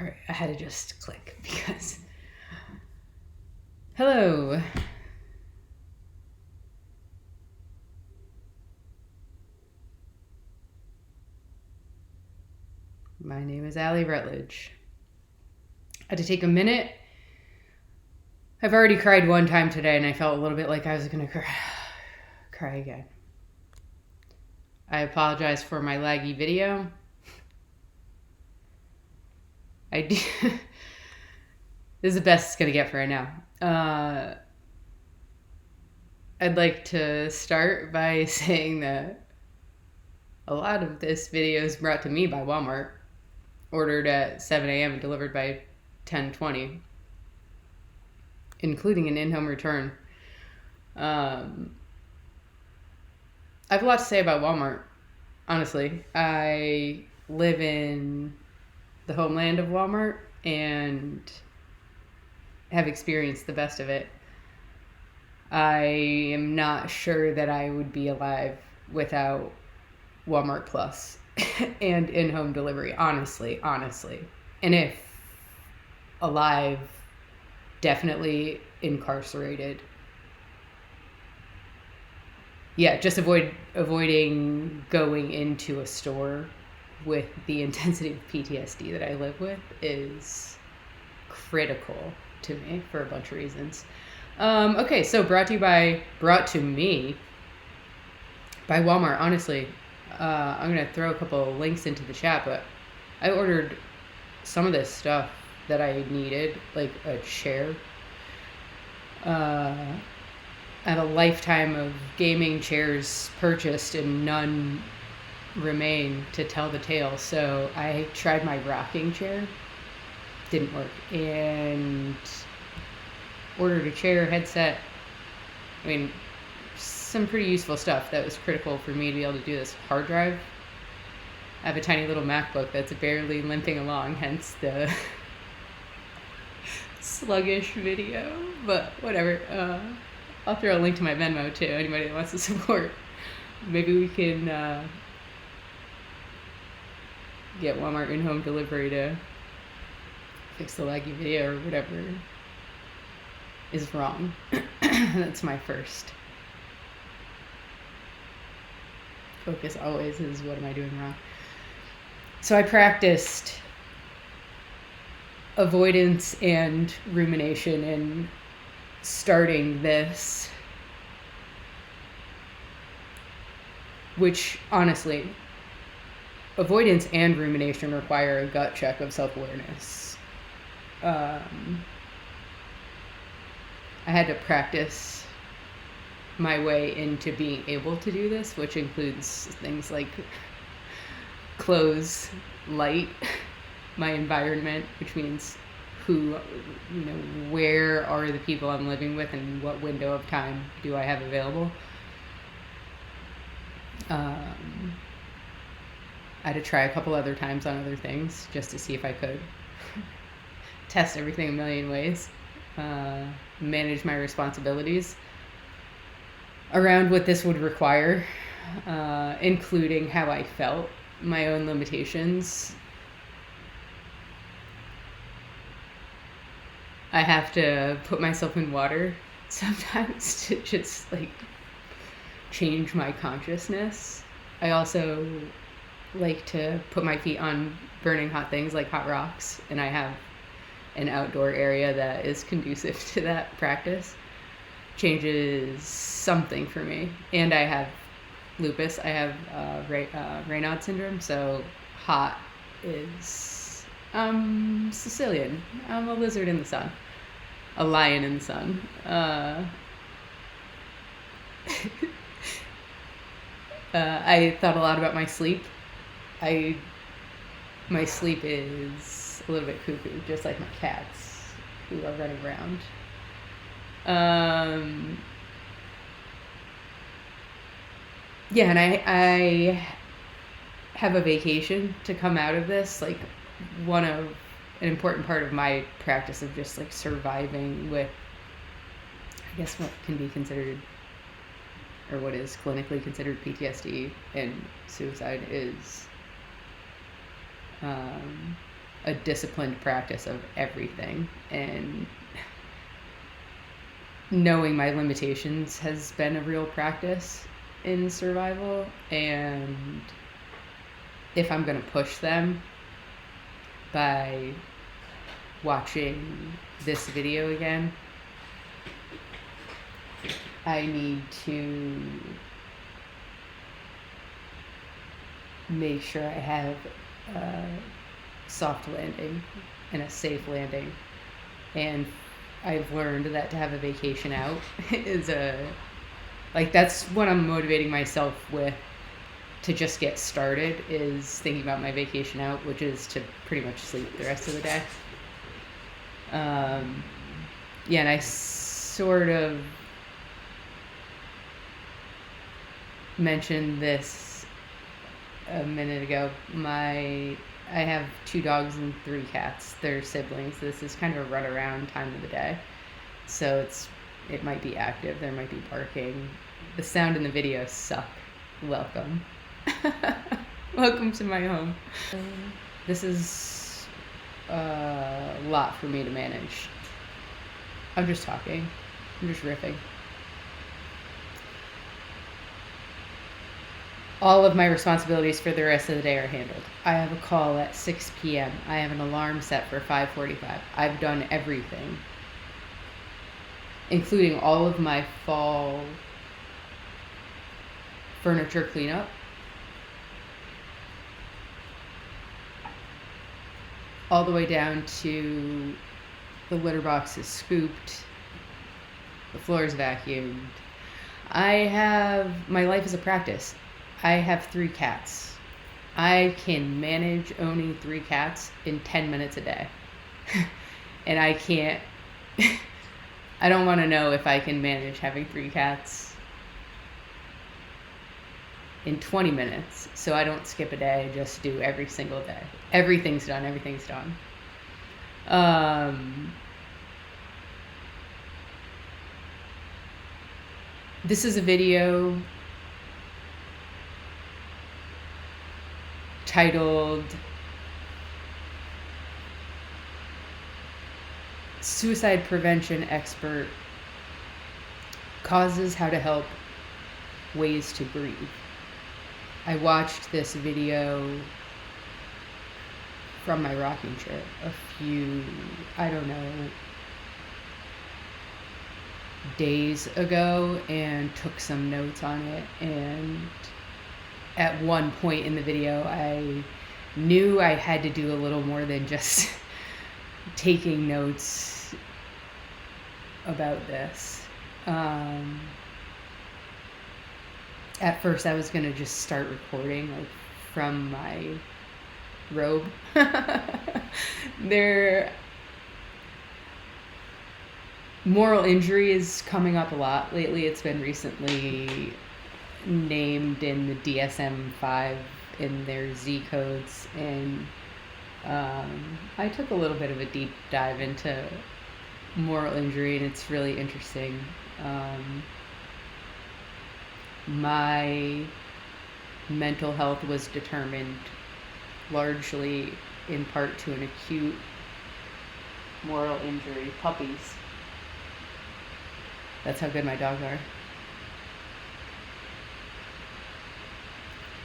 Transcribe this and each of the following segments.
All right, I had to just click because... Hello. My name is Allie Rutledge. I had to take a minute. I've already cried one time today, and I felt a little bit like I was going to cry again. I apologize for my laggy video. This is the best it's going to get for right now. I'd like to start by saying that a lot of this video is brought to me by Walmart, ordered at 7 a.m. and delivered by 10:20, including an in-home return. I have a lot to say about Walmart, honestly. I live in the homeland of Walmart and have experienced the best of it. I am not sure that I would be alive without Walmart Plus and in-home delivery, honestly. And if alive, definitely incarcerated. Yeah, just avoiding going into a store with the intensity of PTSD that I live with is critical to me for a bunch of reasons. Okay, so brought to me by Walmart. Honestly, I'm gonna throw a couple of links into the chat, but I ordered some of this stuff that I needed, like a chair. I had a lifetime of gaming chairs purchased and none remain to tell the tale. So I tried my rocking chair, didn't work, and ordered a chair, headset. I mean, some pretty useful stuff that was critical for me to be able to do this. Hard drive. I have a tiny little MacBook that's barely limping along, hence the sluggish video, but whatever. I'll throw a link to my Venmo too, anybody that wants to support. Maybe we can get Walmart in-home delivery to fix the laggy video or whatever is wrong. That's my first focus always is, what am I doing wrong? So I practiced avoidance and rumination in starting this, which honestly, avoidance and rumination require a gut check of self-awareness. I had to practice my way into being able to do this, which includes things like clothes, light, my environment, which means where are the people I'm living with and what window of time do I have available. I had to try a couple other times on other things just to see if I could test everything a million ways, manage my responsibilities around what this would require, including how I felt, my own limitations. I have to put myself in water sometimes to just change my consciousness. I also like to put my feet on burning hot things like hot rocks, and I have an outdoor area that is conducive to that practice. Changes something for me. And I have lupus. I have Raynaud syndrome, so hot is Sicilian. I'm a lizard in the sun, a lion in the sun. I thought a lot about my sleep. My sleep is a little bit cuckoo, just like my cats who are running around. Yeah, and I have a vacation to come out of this. Like, an important part of my practice of just surviving with, I guess, what can be considered, or what is clinically considered PTSD and suicide is a disciplined practice of everything, and knowing my limitations has been a real practice in survival. And if I'm going to push them by watching this video again, I need to make sure I have a soft landing and a safe landing. And I've learned that to have a vacation out is that's what I'm motivating myself with, to just get started, is thinking about my vacation out, which is to pretty much sleep the rest of the day. And I sort of mentioned this a minute ago. I have 2 dogs and 3 cats. They're siblings. This is kind of a run around time of the day. So it might be active. There might be barking. The sound in the video suck. Welcome. Welcome to my home. This is a lot for me to manage. I'm just talking. I'm just riffing. All of my responsibilities for the rest of the day are handled. I have a call at 6 p.m. I have an alarm set for 5:45. I've done everything, including all of my fall furniture cleanup. All the way down to the litter box is scooped, the floor is vacuumed. My life is a practice. I have 3 cats. I can manage owning 3 cats in 10 minutes a day. And I can't, I don't want to know if I can manage having 3 cats in 20 minutes. So I don't skip a day, I just do every single day. Everything's done. This is a video titled Suicide Prevention Expert Causes How to Help, Ways to Grieve. I watched this video from my rocking chair days ago, and took some notes on it. And at one point in the video, I knew I had to do a little more than just taking notes about this. At first, I was going to just start recording from my robe. Moral injury is coming up a lot lately. It's been recently named in the DSM-5 in their Z codes, and I took a little bit of a deep dive into moral injury, and it's really interesting. My mental health was determined largely in part to an acute moral injury. Puppies. That's how good my dogs are.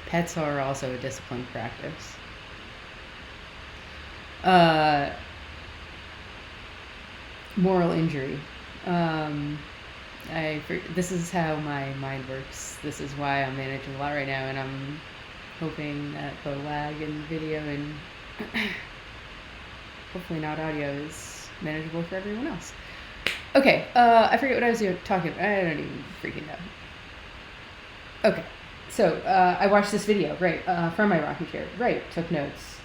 Pets are also a disciplined practice. Moral injury. This is how my mind works. This is why I'm managing a lot right now, and I'm hoping that the lag in video and hopefully not audio is manageable for everyone else. Okay, I forget what I was talking about. I don't even freaking know. Okay, so I watched this video, right, from my rocking chair. Right, took notes.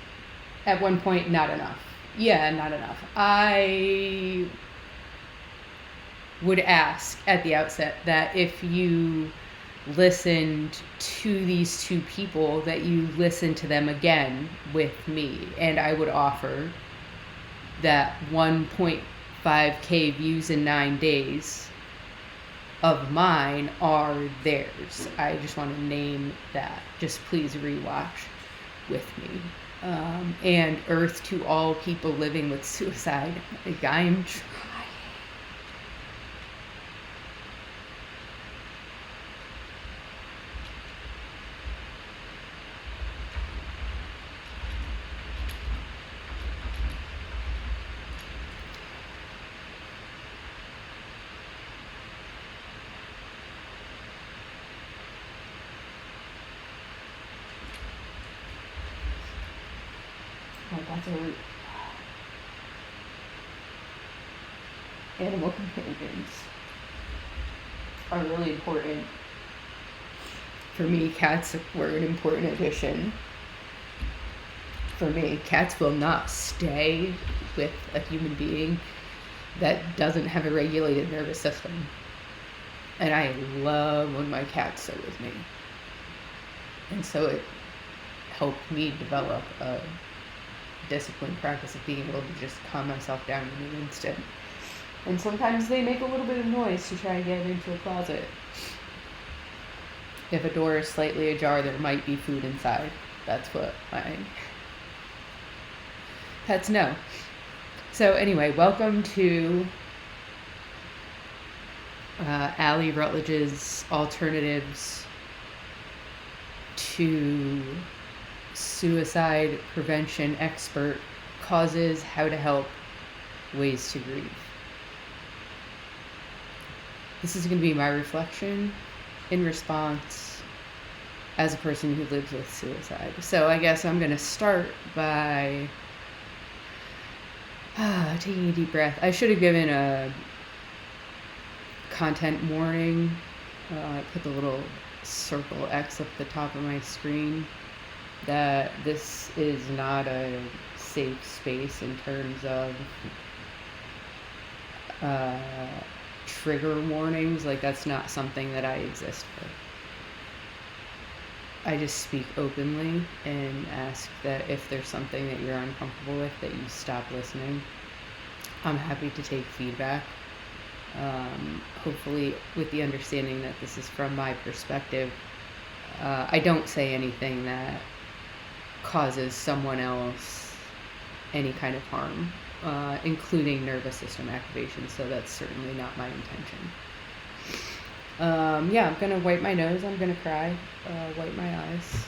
At one point, not enough. Yeah, not enough. I would ask at the outset that if you listened to these 2 people, that you listen to them again with me. And I would offer that 1.5K views in 9 days of mine are theirs. I just want to name that. Just please rewatch with me. and earth to all people living with suicide. Like, I'm trying. That's a root. Animal companions are really important. For me, cats were an important addition. For me, cats will not stay with a human being that doesn't have a regulated nervous system. And I love when my cats are with me. And so it helped me develop a disciplined practice of being able to just calm myself down in an instant. And sometimes they make a little bit of noise to try and get into a closet. If a door is slightly ajar, there might be food inside. That's what my pets know. So anyway, welcome to Allie Rutledge's Alternatives to Suicide Prevention Expert: Causes, How to Help, Ways to Grieve. This is going to be my reflection in response as a person who lives with suicide. So I guess I'm going to start by taking a deep breath. I should have given a content warning. I put the little circle X at the top of my screen that this is not a safe space in terms of trigger warnings. Like, that's not something that I exist for. I just speak openly and ask that if there's something that you're uncomfortable with, that you stop listening. I'm happy to take feedback, hopefully with the understanding that this is from my perspective. I don't say anything that causes someone else any kind of harm, including nervous system activation, so that's certainly not my intention. Yeah, I'm gonna wipe my nose, I'm gonna cry, wipe my eyes,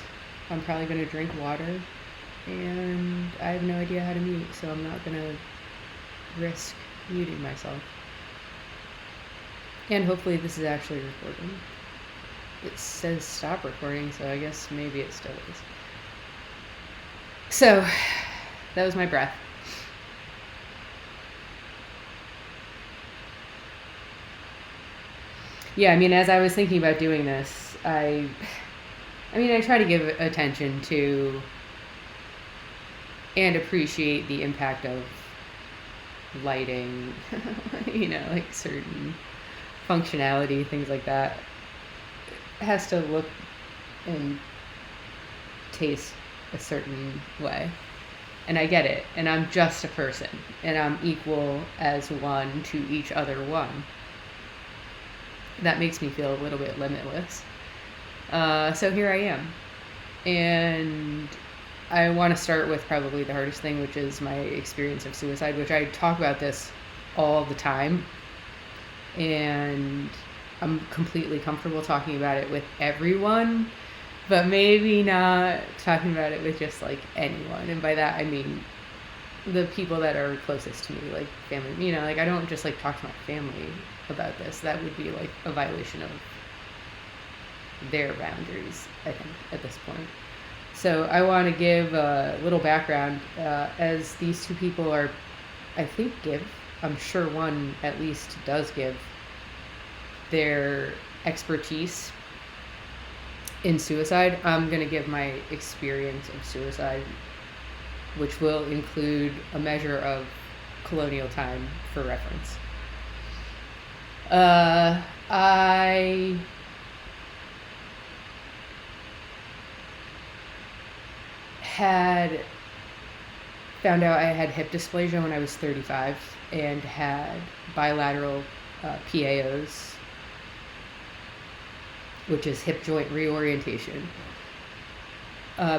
I'm probably gonna drink water, and I have no idea how to mute, so I'm not gonna risk muting myself. And hopefully this is actually recording. It says stop recording, so I guess maybe it still is. So, that was my breath. Yeah, I mean, as I was thinking about doing this, I try to give attention to and appreciate the impact of lighting, like certain functionality, things like that. It has to look and taste a certain way. And I get it. And I'm just a person. And I'm equal as one to each other one. That makes me feel a little bit limitless. So here I am. And I want to start with probably the hardest thing, which is my experience of suicide, which I talk about this all the time. And I'm completely comfortable talking about it with everyone, but maybe not talking about it with just like anyone. And by that, I mean the people that are closest to me, like family. I don't just like talk to my family about this. That would be like a violation of their boundaries, I think, at this point. So I want to give a little background, as these two people are, I'm sure one at least does give their expertise in suicide. I'm going to give my experience of suicide, which will include a measure of colonial time for reference. I had found out I had hip dysplasia when I was 35 and had bilateral PAOs, which is hip joint reorientation.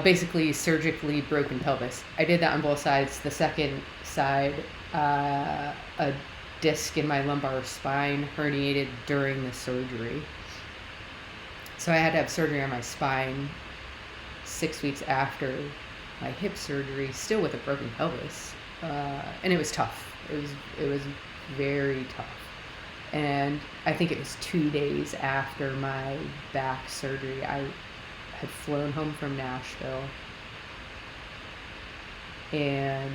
basically surgically broken pelvis. I did that on both sides. The second side, a disc in my lumbar spine herniated during the surgery. So I had to have surgery on my spine 6 weeks after my hip surgery, still with a broken pelvis, and it was tough. It was very tough. And I think it was 2 days after my back surgery, I had flown home from Nashville, and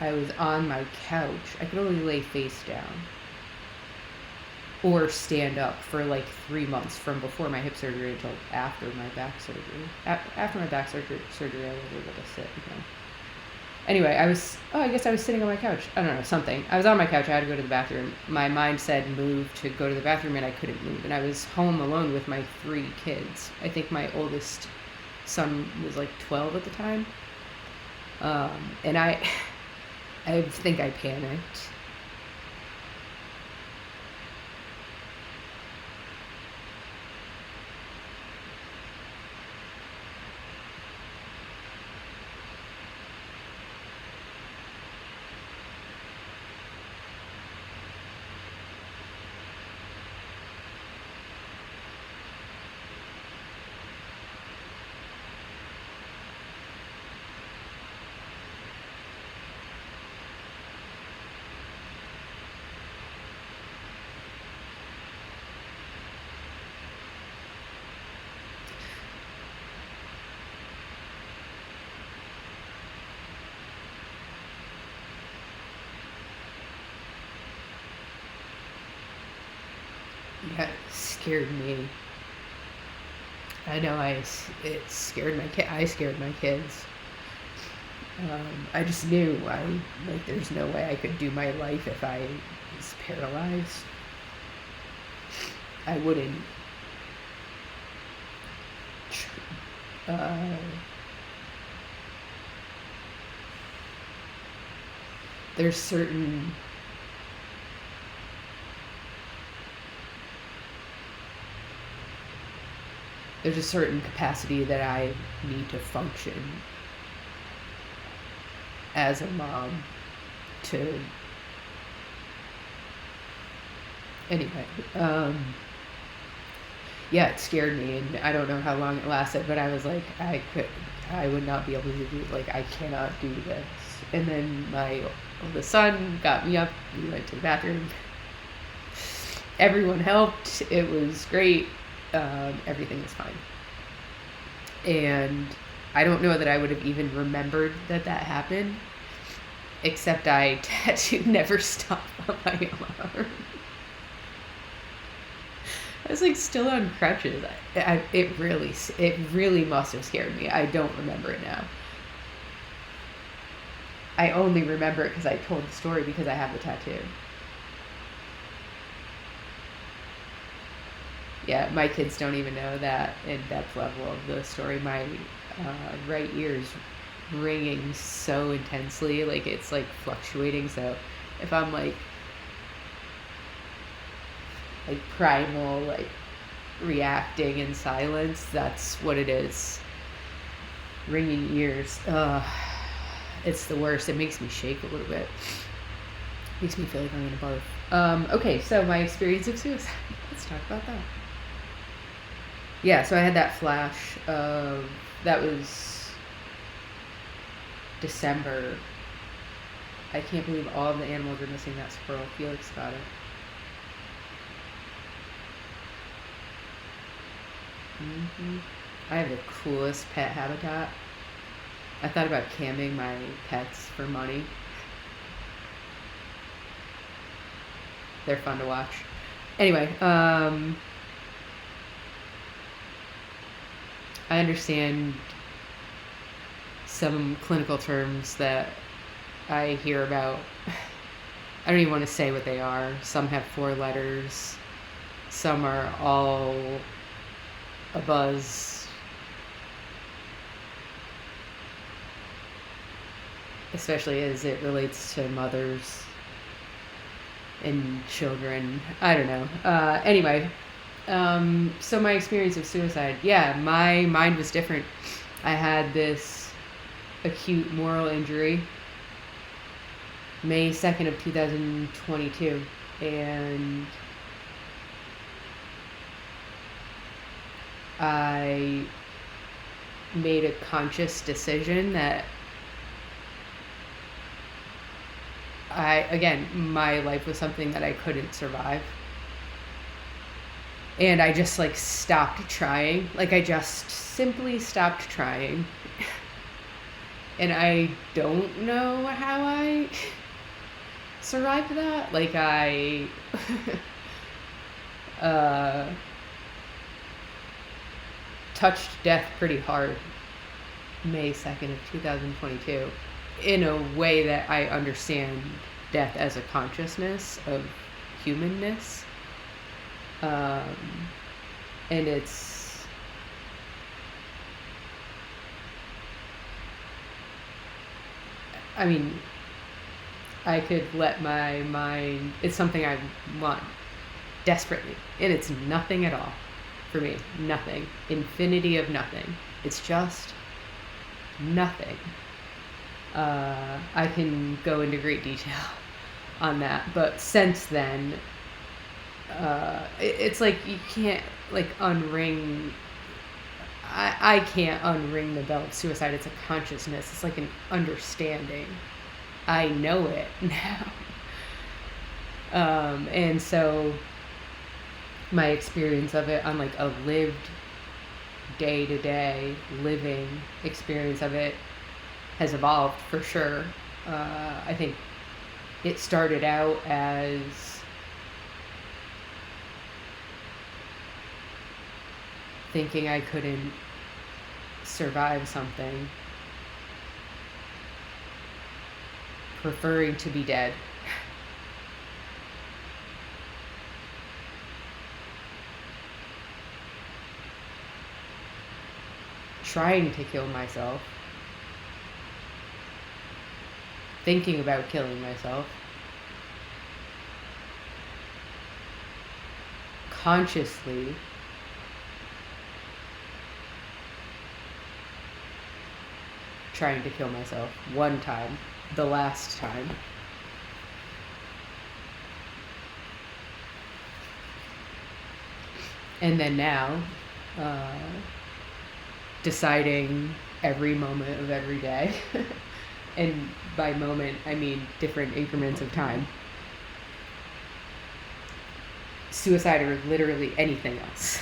I was on my couch. I could only lay face down or stand up for like 3 months, from before my hip surgery until after my back surgery. After my back surgery, I was able to sit again. Anyway, I guess I was sitting on my couch. I don't know, something. I was on my couch. I had to go to the bathroom. My mind said move to go to the bathroom, and I couldn't move. And I was home alone with my 3 kids. I think my oldest son was like 12 at the time. And I think I panicked. That scared me. I know it scared my kid. I scared my kids. I just knew there's no way I could do my life if I was paralyzed. I wouldn't. There's certain there's a certain capacity that I need to function as a mom to. Anyway, yeah, it scared me, and I don't know how long it lasted, but I was like, I would not be able to do, I cannot do this. And then my oldest son got me up, we went to the bathroom, everyone helped, it was great. Everything was fine. And I don't know that I would have even remembered that happened, except I tattooed "Never Stop" on my arm. I was still on crutches. It really must have scared me. I don't remember it now. I only remember it because I told the story because I have the tattoo. Yeah, my kids don't even know that in-depth level of the story. My right ear is ringing so intensely, it's fluctuating. So if I'm primal, reacting in silence, that's what it is. Ringing ears. It's the worst. It makes me shake a little bit. Makes me feel like I'm gonna barf. Okay, so my experience of suicide. Let's talk about that. Yeah, so I had that flash of, that was December. I can't believe all of the animals are missing that squirrel. Felix got it. I have the coolest pet habitat. I thought about camming my pets for money. They're fun to watch. Anyway, I understand some clinical terms that I hear about. I don't even want to say what they are. Some have 4 letters. Some are all a buzz. Especially as it relates to mothers and children. I don't know. Anyway, so my experience of suicide, yeah, my mind was different. I had this acute moral injury May 2nd of 2022, and I made a conscious decision that my life was something that I couldn't survive. And I just like stopped trying. Like I just simply stopped trying. And I don't know how I survived that. Like I touched death pretty hard May 2nd of 2022 in a way that I understand death as a consciousness of humanness. And it's I could let my mind, it's something I want desperately, and it's nothing at all for me. Nothing. Infinity of nothing. It's just nothing. I can go into great detail on that, but since then, it's like you can't like unring. I can't unring the bell of suicide. It's a consciousness. It's like an understanding. I know it now. And so my experience of it on like a lived day-to-day living experience of it has evolved for sure. I think it started out as thinking I couldn't survive something, preferring to be dead. Trying to kill myself, thinking about killing myself, consciously trying to kill myself one time, the last time. And then now, deciding every moment of every day, and by moment, I mean different increments of time. Suicide or literally anything else.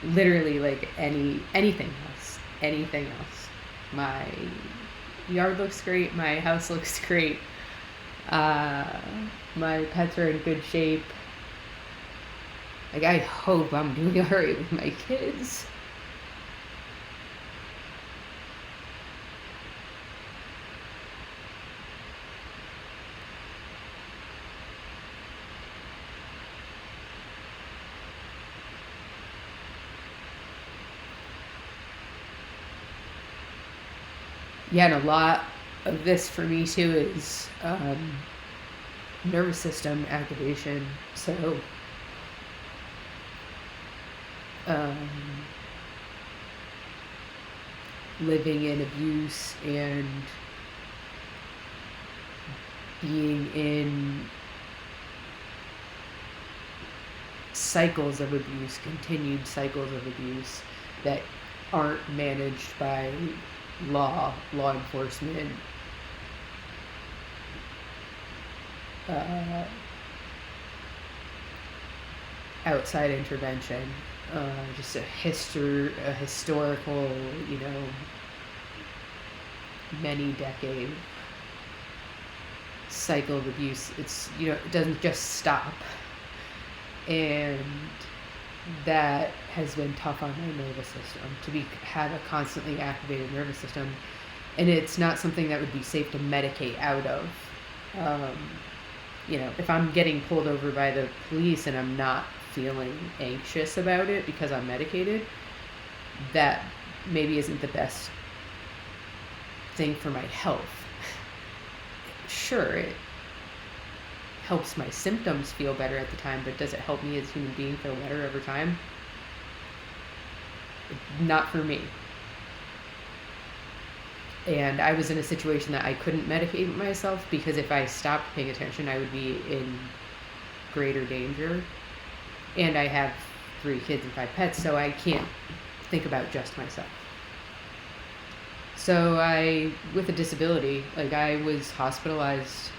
Literally like anything else. My yard looks great. My house looks great. My pets are in good shape. Like, I hope I'm doing all right with my kids. Yeah, and a lot of this for me too is nervous system activation. So living in abuse and being in cycles of abuse, continued cycles of abuse that aren't managed by law enforcement, outside intervention, just a historical, many decade cycle of abuse. It's, it doesn't just stop. And that has been tough on my nervous system, to have a constantly activated nervous system. And it's not something that would be safe to medicate out of. If I'm getting pulled over by the police and I'm not feeling anxious about it because I'm medicated, that maybe isn't the best thing for my health. Sure, it helps my symptoms feel better at the time, but does it help me as a human being feel better over time? Not for me. And I was in a situation that I couldn't medicate myself, because if I stopped paying attention, I would be in greater danger. And I have 3 kids and 5 pets, so I can't think about just myself. So with a disability, like, I was hospitalized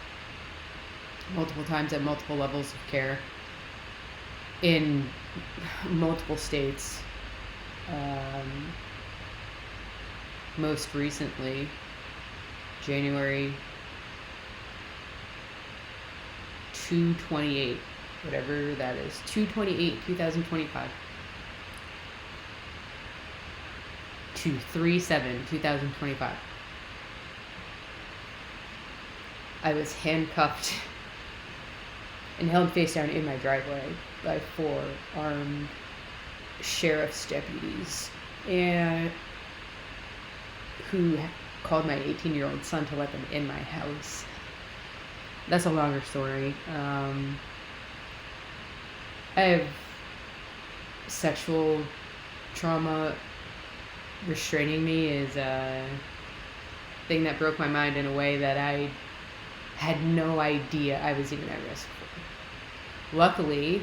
multiple times at multiple levels of care in multiple states. Most recently, January 2/28, whatever that is, 2/28/2025 to 3/7/2025. I was handcuffed and held face down in my driveway by 4 armed sheriff's deputies, and who called my 18-year-old son to let them in my house. That's a longer story. I have sexual trauma. Restraining me is a thing that broke my mind in a way that I had no idea I was even at risk for. Luckily,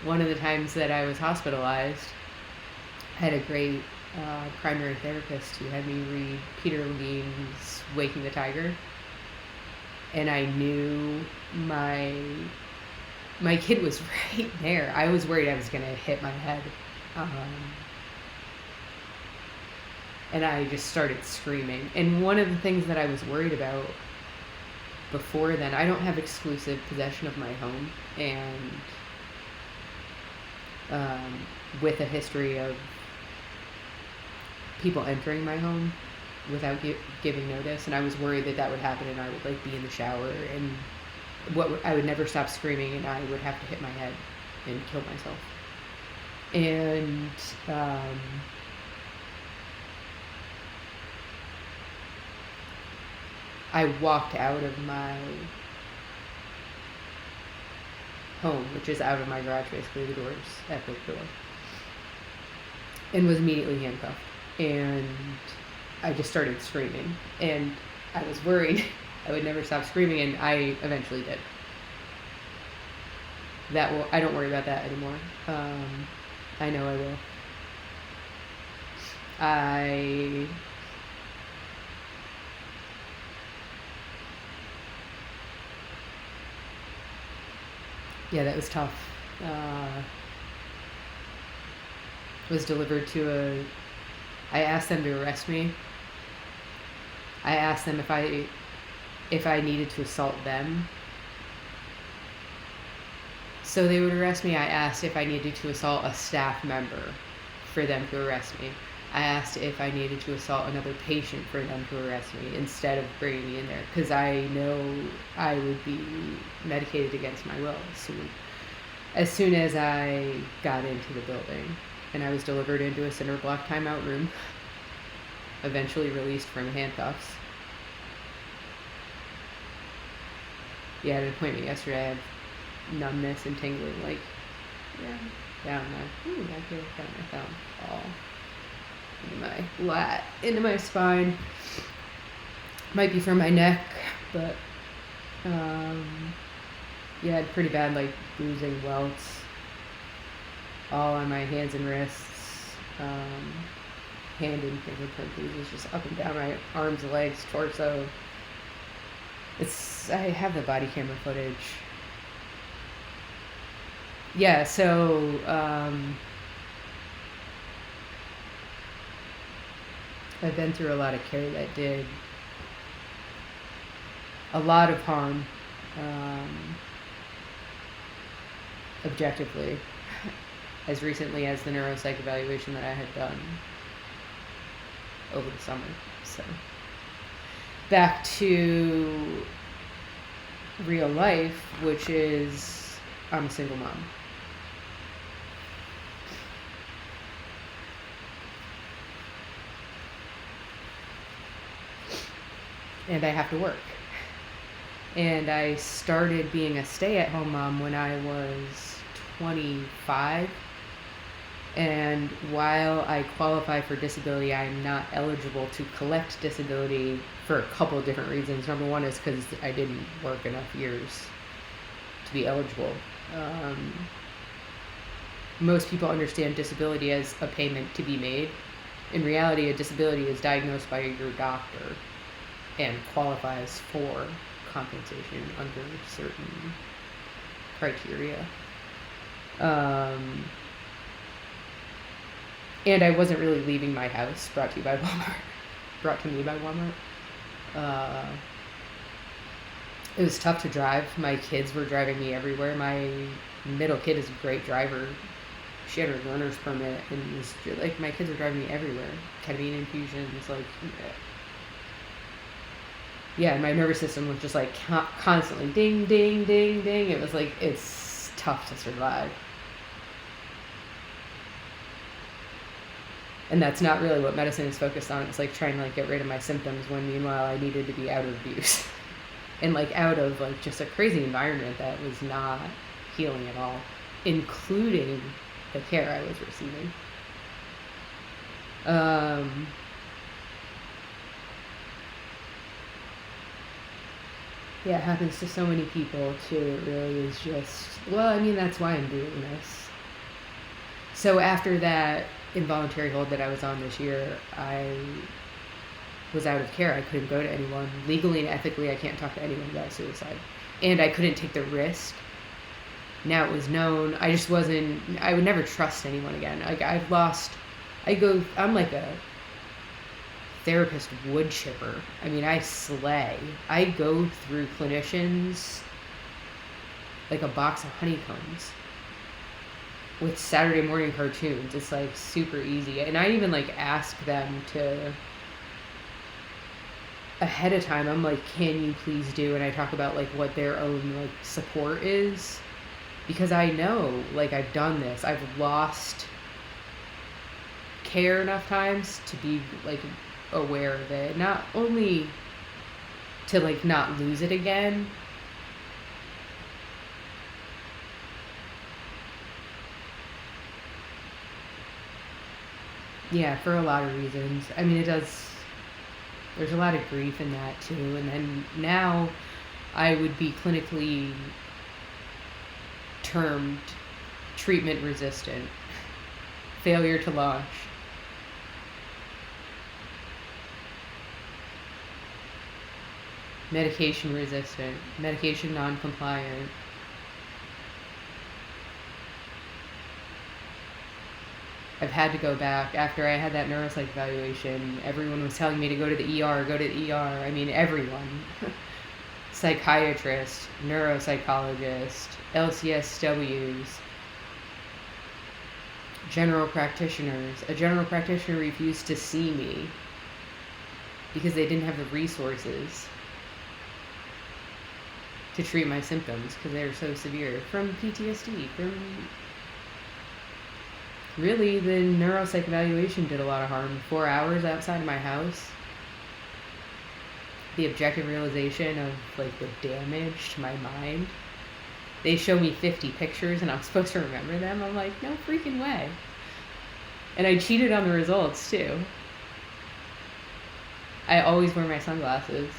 one of the times that I was hospitalized, I had a great primary therapist who had me read Peter Levine's Waking the Tiger, and I knew my kid was right there. I was worried I was going to hit my head, and I just started screaming. And one of the things that I was worried about before then, I don't have exclusive possession of my home, and with a history of people entering my home without giving notice, and I was worried that would happen, and I would like be in the shower, and I would never stop screaming, and I would have to hit my head and kill myself. And I walked out of my home, which is out of my garage, basically, the doors at the door, and was immediately handcuffed. And I just started screaming, and I was worried I would never stop screaming, and I eventually did. I don't worry about that anymore. I know I will. Yeah, that was tough. Was delivered to I asked them to arrest me. I asked them if I needed to assault them, so they would arrest me. I asked if I needed to assault a staff member for them to arrest me. I asked if I needed to assault another patient for them to arrest me instead of bringing me in there, because I know I would be medicated against my will as soon as I got into the building. And I was delivered into a cinder block timeout room, eventually released from handcuffs. Yeah, at an appointment yesterday, I have numbness and tingling, like, down my thumb, all into my lat, into my spine. Might be from my neck, but yeah, pretty bad, like, bruising, welts, all on my hands and wrists, hand and fingerprint bruises just up and down my arms, legs, torso. I have the body camera footage. Yeah, so I've been through a lot of care that did a lot of harm, objectively, as recently as the neuropsych evaluation that I had done over the summer. So back to real life, which is I'm a single mom. And I have to work. And I started being a stay-at-home mom when I was 25. And while I qualify for disability, I'm not eligible to collect disability for a couple of different reasons. Number one is because I didn't work enough years to be eligible. Most people understand disability as a payment to be made. In reality, a disability is diagnosed by your doctor and qualifies for compensation under certain criteria. And I wasn't really leaving my house. Brought to me by Walmart. It was tough to drive. My kids were driving me everywhere. My middle kid is a great driver. She had her learner's permit, and was like, my kids were driving me everywhere. Ketamine infusions, like, yeah. My nervous system was just like constantly ding, ding, ding, ding. It was like, it's tough to survive. And that's not really what medicine is focused on. It's like trying to like get rid of my symptoms when meanwhile I needed to be out of abuse and like out of like just a crazy environment that was not healing at all, including the care I was receiving. Yeah, it happens to so many people too. It really is just, well, I mean, that's why I'm doing this. So after that involuntary hold that I was on this year, I was out of care. I couldn't go to anyone. Legally and ethically, I can't talk to anyone about suicide. And I couldn't take the risk. Now it was known. I just wasn't, I would never trust anyone again. Like I'm like a therapist wood chipper. I mean, I slay. I go through clinicians like a box of honeycombs with Saturday morning cartoons. It's like super easy. And I even like ask them to, ahead of time, I'm like, can you please do, and I talk about like what their own like support is, because I know, like, I've done this. I've lost care enough times to be like aware of it, not only to like not lose it again. Yeah, for a lot of reasons. I mean, there's a lot of grief in that too. And then now I would be clinically termed treatment resistant, failure to launch. Medication resistant, medication non-compliant. I've had to go back after I had that neuropsych evaluation. Everyone was telling me to go to the ER, go to the ER. I mean, everyone. Psychiatrist, neuropsychologist, LCSWs, general practitioners. A general practitioner refused to see me because they didn't have the resources to treat my symptoms because they were so severe from PTSD, from... Really, the neuropsych evaluation did a lot of harm. 4 hours outside of my house. The objective realization of like the damage to my mind. They show me 50 pictures and I'm supposed to remember them. I'm like, no freaking way. And I cheated on the results too. I always wear my sunglasses.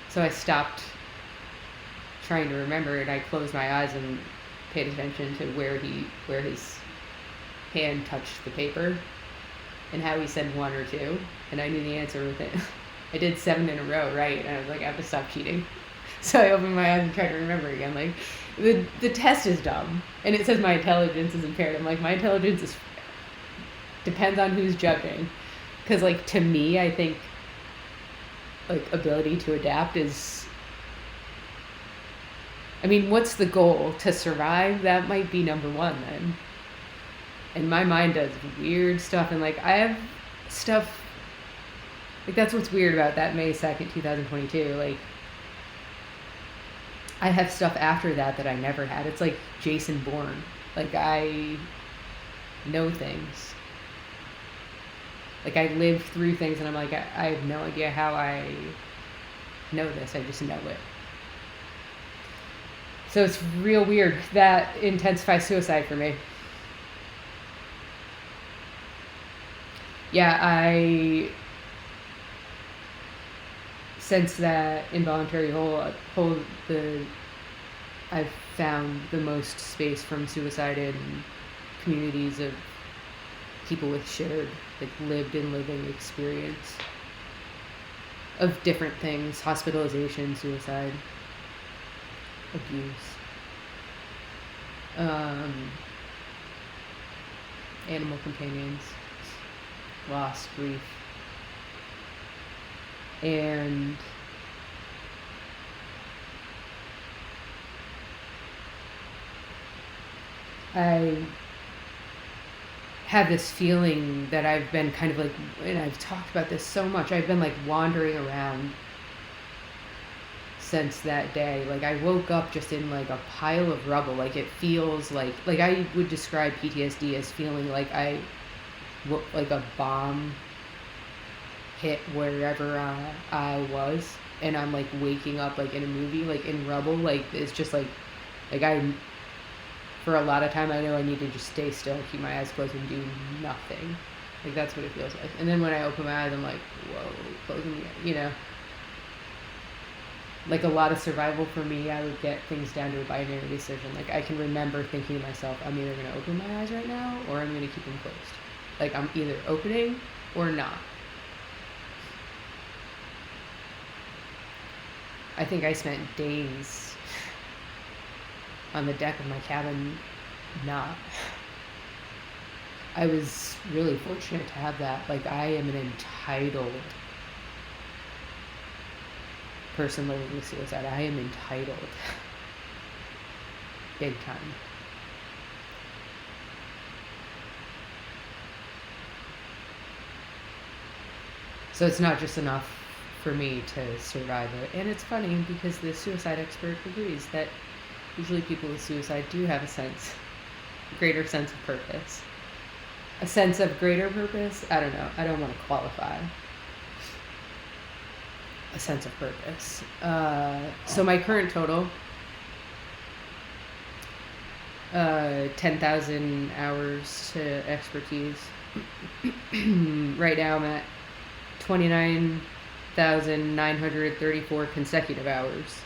So I stopped trying to remember, and I closed my eyes and paid attention to where his hand touched the paper and how he said 1 or 2, and I knew the answer with it. I did 7 in a row, right? And I was like, I have to stop cheating. So I opened my eyes and tried to remember again. Like, the test is dumb, and it says my intelligence is impaired. I'm like, my intelligence is depends on who's judging, because like to me, I think like ability to adapt is. I mean, what's the goal? To survive? That might be number 1 then. And my mind does weird stuff. And like, I have stuff, like that's what's weird about that May 2nd, 2022. Like, I have stuff after that I never had. It's like Jason Bourne. Like, I know things. Like, I lived through things and I'm like, I have no idea how I know this. I just know it. So it's real weird. That intensifies suicide for me. Yeah, I sense that involuntary hold I've found the most space from suicide in communities of people with shared, like, lived and living experience of different things: hospitalization, suicide, abuse, animal companions, loss, grief. And I have this feeling that I've been kind of like, and I've talked about this so much, I've been like wandering around since that day. Like, I woke up just in like a pile of rubble. Like, it feels like I would describe PTSD as feeling like like a bomb hit wherever I was, and I'm like waking up like in a movie, like in rubble. Like, it's just like I, for a lot of time, I know I need to just stay still, keep my eyes closed, and do nothing. Like, that's what it feels like. And then when I open my eyes, I'm like, whoa, closing the, like, a lot of survival for me, I would get things down to a binary decision. Like, I can remember thinking to myself, I'm either going to open my eyes right now, or I'm going to keep them closed. Like, I'm either opening or not. I think I spent days on the deck of my cabin not. I was really fortunate to have that. Like, I am an entitled person living with suicide. I am entitled. Big time. So it's not just enough for me to survive it. And it's funny because the suicide expert agrees that usually people with suicide do have a greater sense of purpose. A sense of greater purpose? I don't know. I don't want to qualify. A sense of purpose. So my current total, 10,000 hours to expertise. Right now I'm at 29,934 consecutive hours.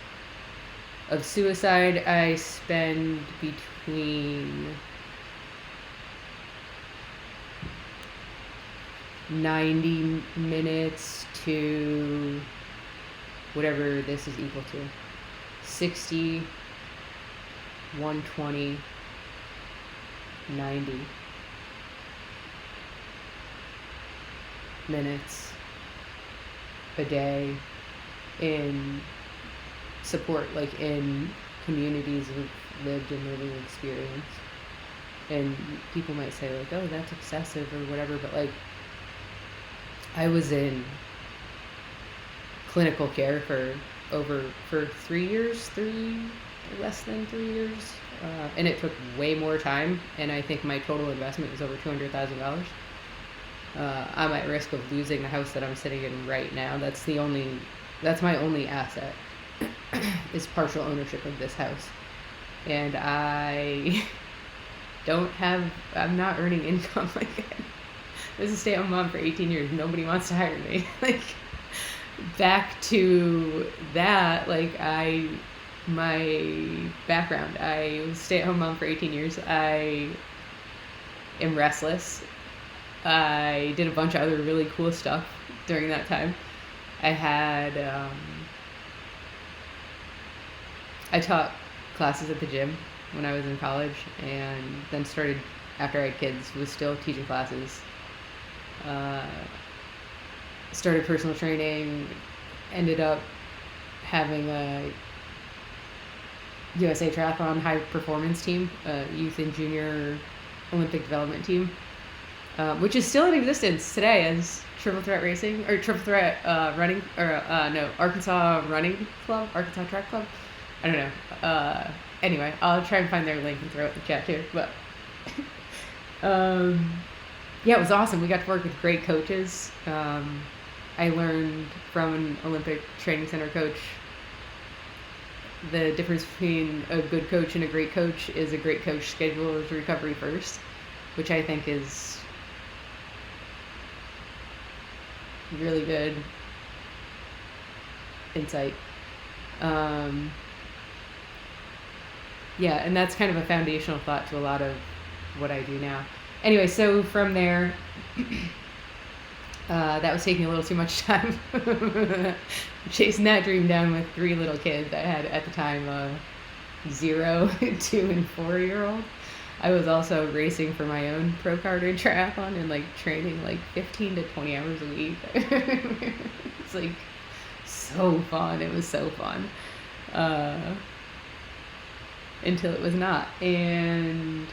Of suicide, I spend between 90 minutes to whatever this is equal to. 60, 120, 90 minutes a day in support, like in communities of lived and living experience. And people might say, like, oh, that's excessive or whatever, but like, I was in clinical care for 3 years, less than 3 years, and it took way more time, and I think my total investment was over $200,000. I'm at risk of losing the house that I'm sitting in right now. That's my only asset is partial ownership of this house. And I'm not earning income. Like, I was a stay-at-home mom for 18 years. Nobody wants to hire me. Like, back to that, like, my background, I was a stay-at-home mom for 18 years. I am restless. I did a bunch of other really cool stuff during that time. I taught classes at the gym when I was in college, and then started, after I had kids, was still teaching classes. Started personal training, ended up having a USA Triathlon high performance team, youth and junior Olympic development team, which is still in existence today as Triple Threat Racing, or Triple Threat Running, or Arkansas Running Club, Arkansas Track Club. I don't know. Anyway, I'll try and find their link and throw it in the chat too. But yeah, it was awesome. We got to work with great coaches. I learned from an Olympic training center coach the difference between a good coach and a great coach is a great coach schedules recovery first, which I think is really good insight. Yeah, and that's kind of a foundational thought to a lot of what I do now. Anyway, so from there, that was taking a little too much time. Chasing that dream down with 3 little kids. I had at the time 0, 2, and 4-year-old. I was also racing for my own pro carded triathlon and like training like 15 to 20 hours a week. It's like so fun. It was so fun. Until it was not. And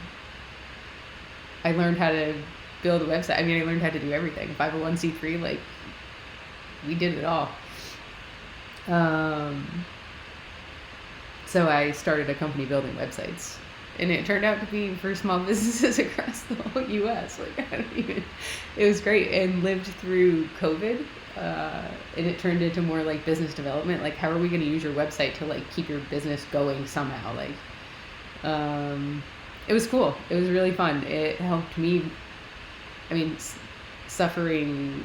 I learned how to build a website. I mean, I learned how to do everything. 501c3, like, we did it all. So I started a company building websites. And it turned out to be for small businesses across the whole U.S. Like, it was great. And lived through COVID. And it turned into more like business development. Like, how are we going to use your website to like keep your business going somehow? Like, it was cool. It was really fun. It helped me. I mean, suffering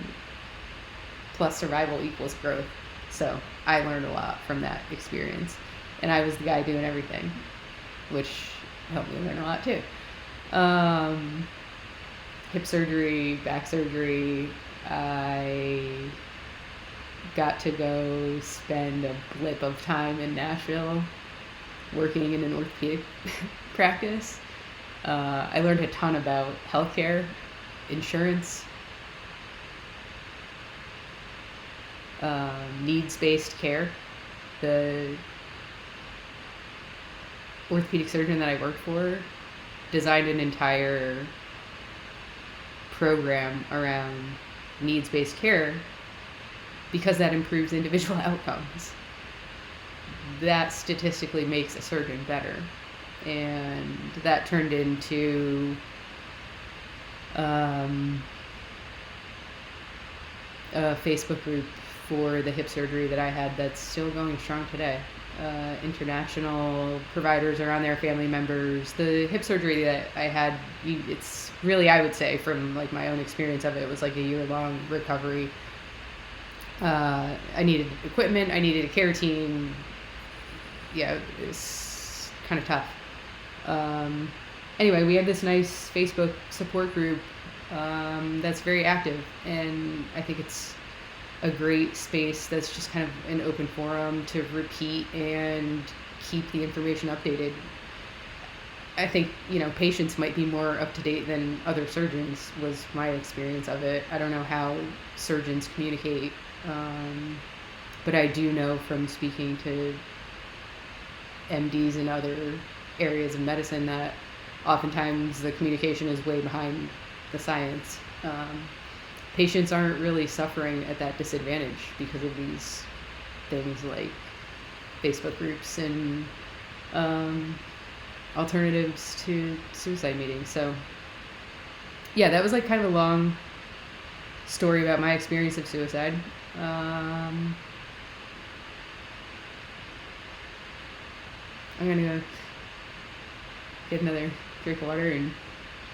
plus survival equals growth. So I learned a lot from that experience. And I was the guy doing everything, which helped me learn a lot too. Hip surgery, back surgery. I got to go spend a blip of time in Nashville working in an orthopedic practice. I learned a ton about healthcare, insurance, needs-based care. The orthopedic surgeon that I worked for designed an entire program around needs-based care because that improves individual outcomes. That statistically makes a surgeon better. And that turned into a Facebook group for the hip surgery that I had that's still going strong today. International providers are on there, family members. The hip surgery that I had, it's really, I would say, from like my own experience of it, was like a year-long recovery. I needed equipment, I needed a care team. Yeah, it was kind of tough. Anyway, we had this nice Facebook support group that's very active, and I think it's a great space that's just kind of an open forum to repeat and keep the information updated. I think, patients might be more up to date than other surgeons, was my experience of it. I don't know how surgeons communicate, but I do know from speaking to MDs in other areas of medicine that oftentimes the communication is way behind the science. Patients aren't really suffering at that disadvantage because of these things like Facebook groups and alternatives to suicide meetings. So yeah, that was like kind of a long story about my experience of suicide. I'm gonna go get another drink of water and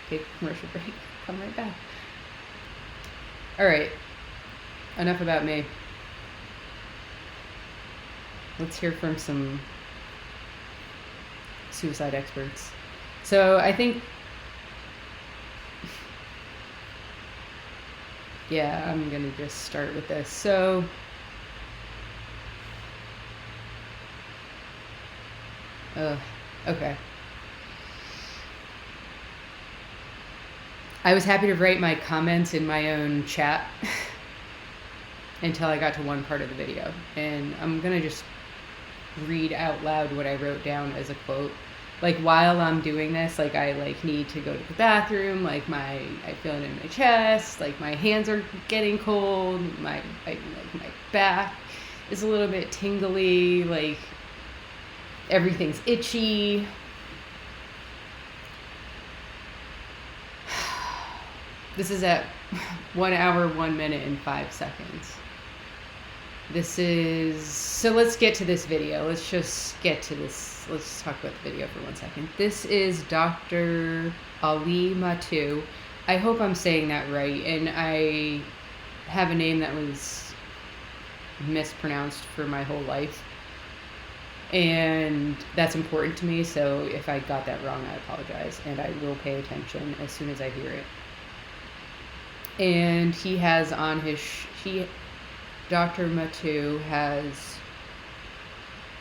take a commercial break. Come right back. All right, enough about me. Let's hear from some suicide experts. So I think, yeah, I'm gonna just start with this. So okay. I was happy to write my comments in my own chat until I got to one part of the video. And I'm going to just read out loud what I wrote down as a quote. Like, while I'm doing this, like, I, like, need to go to the bathroom, like, I feel it in my chest, like, my hands are getting cold, my back is a little bit tingly, like, everything's itchy. This is at 1 hour, 1 minute, and 5 seconds. So let's get to this video. Let's just get to this. Let's talk about the video for 1 second. This is Dr. Ali Matu. I hope I'm saying that right. And I have a name that was mispronounced for my whole life. And that's important to me. So if I got that wrong, I apologize. And I will pay attention as soon as I hear it. And he has on his... Dr. Matu has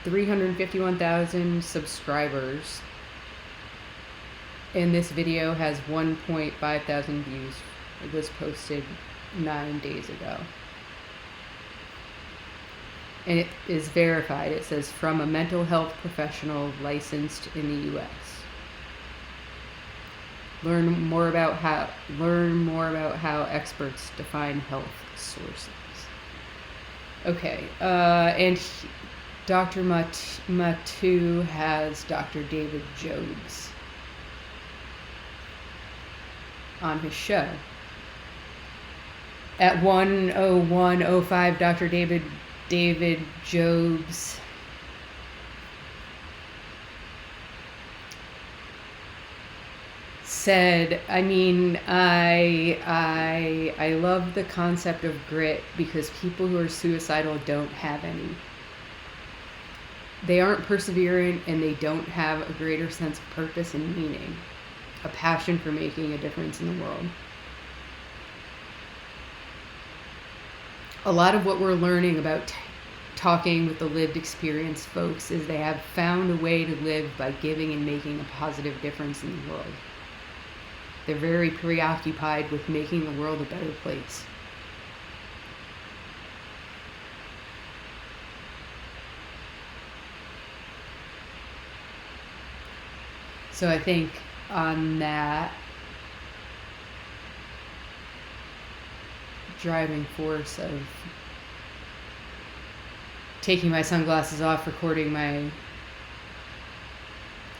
351,000 subscribers, and this video has 1.5 thousand views. It was posted 9 days ago. And it is verified. It says, from a mental health professional licensed in the U.S. Learn more about how experts define health sources. Okay, and Dr. Matu has Dr. David Jobs on his show. At 1:01:05, Dr. David Jobs said, I mean, I love the concept of grit because people who are suicidal don't have any. They aren't perseverant, and they don't have a greater sense of purpose and meaning, a passion for making a difference in the world. A lot of what we're learning about talking with the lived experience folks is they have found a way to live by giving and making a positive difference in the world. They're very preoccupied with making the world a better place. So I think on that driving force of taking my sunglasses off, recording my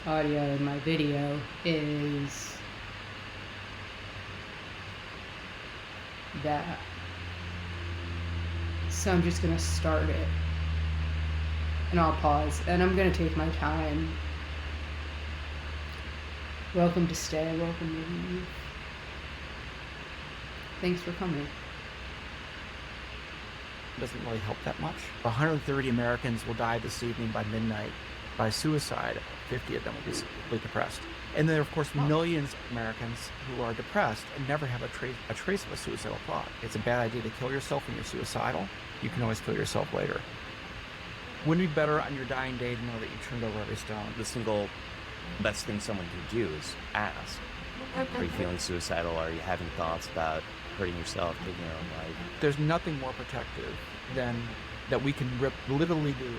audio and my video is that. So I'm just gonna start it, and I'll pause, and I'm gonna take my time. Welcome to stay, welcome to leave. Thanks for coming. Doesn't really help that much. 130 Americans will die this evening by midnight by suicide. 50 of them will be severely depressed. And there are, of course, millions of Americans who are depressed and never have a trace of a suicidal thought. It's a bad idea to kill yourself when you're suicidal. You can always kill yourself later. Wouldn't it be better on your dying day to know that you turned over every stone? The single best thing someone can do is ask, are you feeling suicidal? Are you having thoughts about hurting yourself, taking your own life? There's nothing more protective than that we can literally do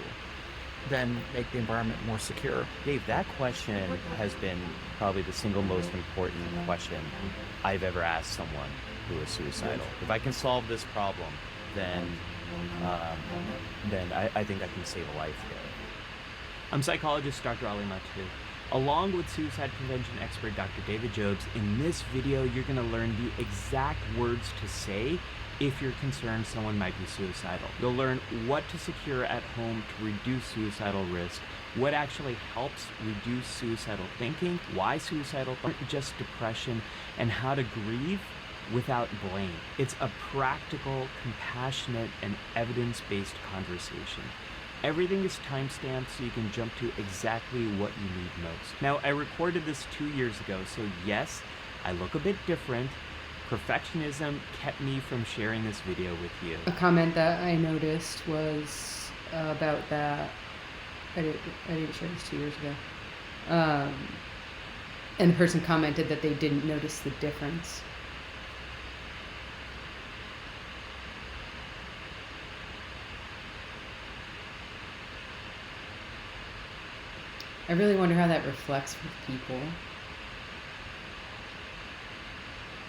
than make the environment more secure. Dave, that question has been probably the single most important question I've ever asked someone who is suicidal. If I can solve this problem, then I think I can save a life here. I'm psychologist Dr. Ali Matu. Along with suicide prevention expert Dr. David Jobs, in this video you're going to learn the exact words to say if you're concerned someone might be suicidal. You'll learn what to secure at home to reduce suicidal risk, what actually helps reduce suicidal thinking, why suicidal thoughts aren't just depression, and how to grieve without blame. It's a practical, compassionate, and evidence-based conversation. Everything is timestamped so you can jump to exactly what you need most. Now, I recorded this 2 years ago, so yes, I look a bit different. Perfectionism kept me from sharing this video with you. A comment that I noticed was about that. I didn't share this 2 years ago. And the person commented that they didn't notice the difference. I really wonder how that reflects with people.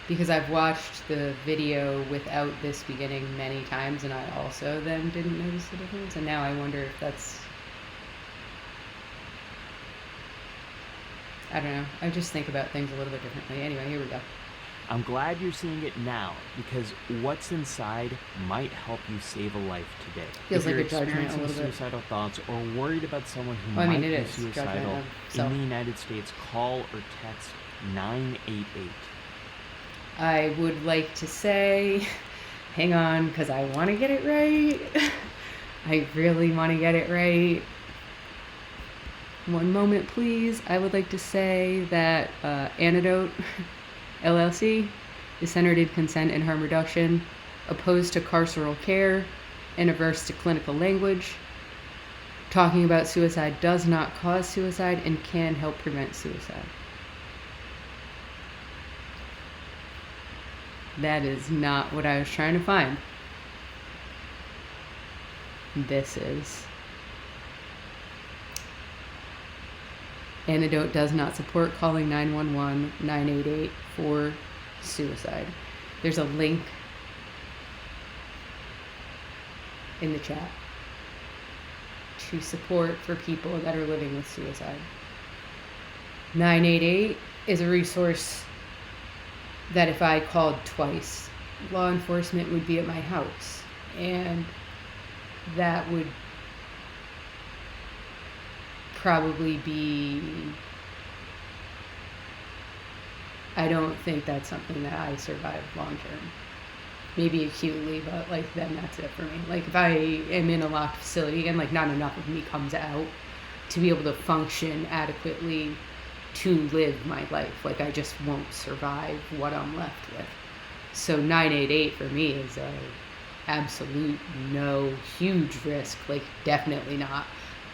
Because I've watched the video without this beginning many times, and I also then didn't notice the difference. And now I wonder if that's... I don't know. I just think about things a little bit differently. Anyway, here we go. I'm glad you're seeing it now, because what's inside might help you save a life today. Feels If like you're a judgment a experiencing little bit. suicidal thoughts or worried about someone who Well, I mean, might it be is judgment suicidal of in self. the United States, call or text 988. I would like to say, hang on, because I want to get it right. I really want to get it right. One moment, please. I would like to say that Antidote LLC is centered in consent and harm reduction, opposed to carceral care, and averse to clinical language. Talking about suicide does not cause suicide and can help prevent suicide. That is not what I was trying to find. This is. Antidote does not support calling 911, 988 for suicide. There's a link in the chat to support for people that are living with suicide. 988 is a resource that if I called twice, law enforcement would be at my house, and that would probably be, I don't think that's something that I survive long term. Maybe acutely, but like then that's it for me. Like if I am in a locked facility and like not enough of me comes out to be able to function adequately to live my life, like I just won't survive what I'm left with. So 988 for me is a absolute no, huge risk, like definitely not.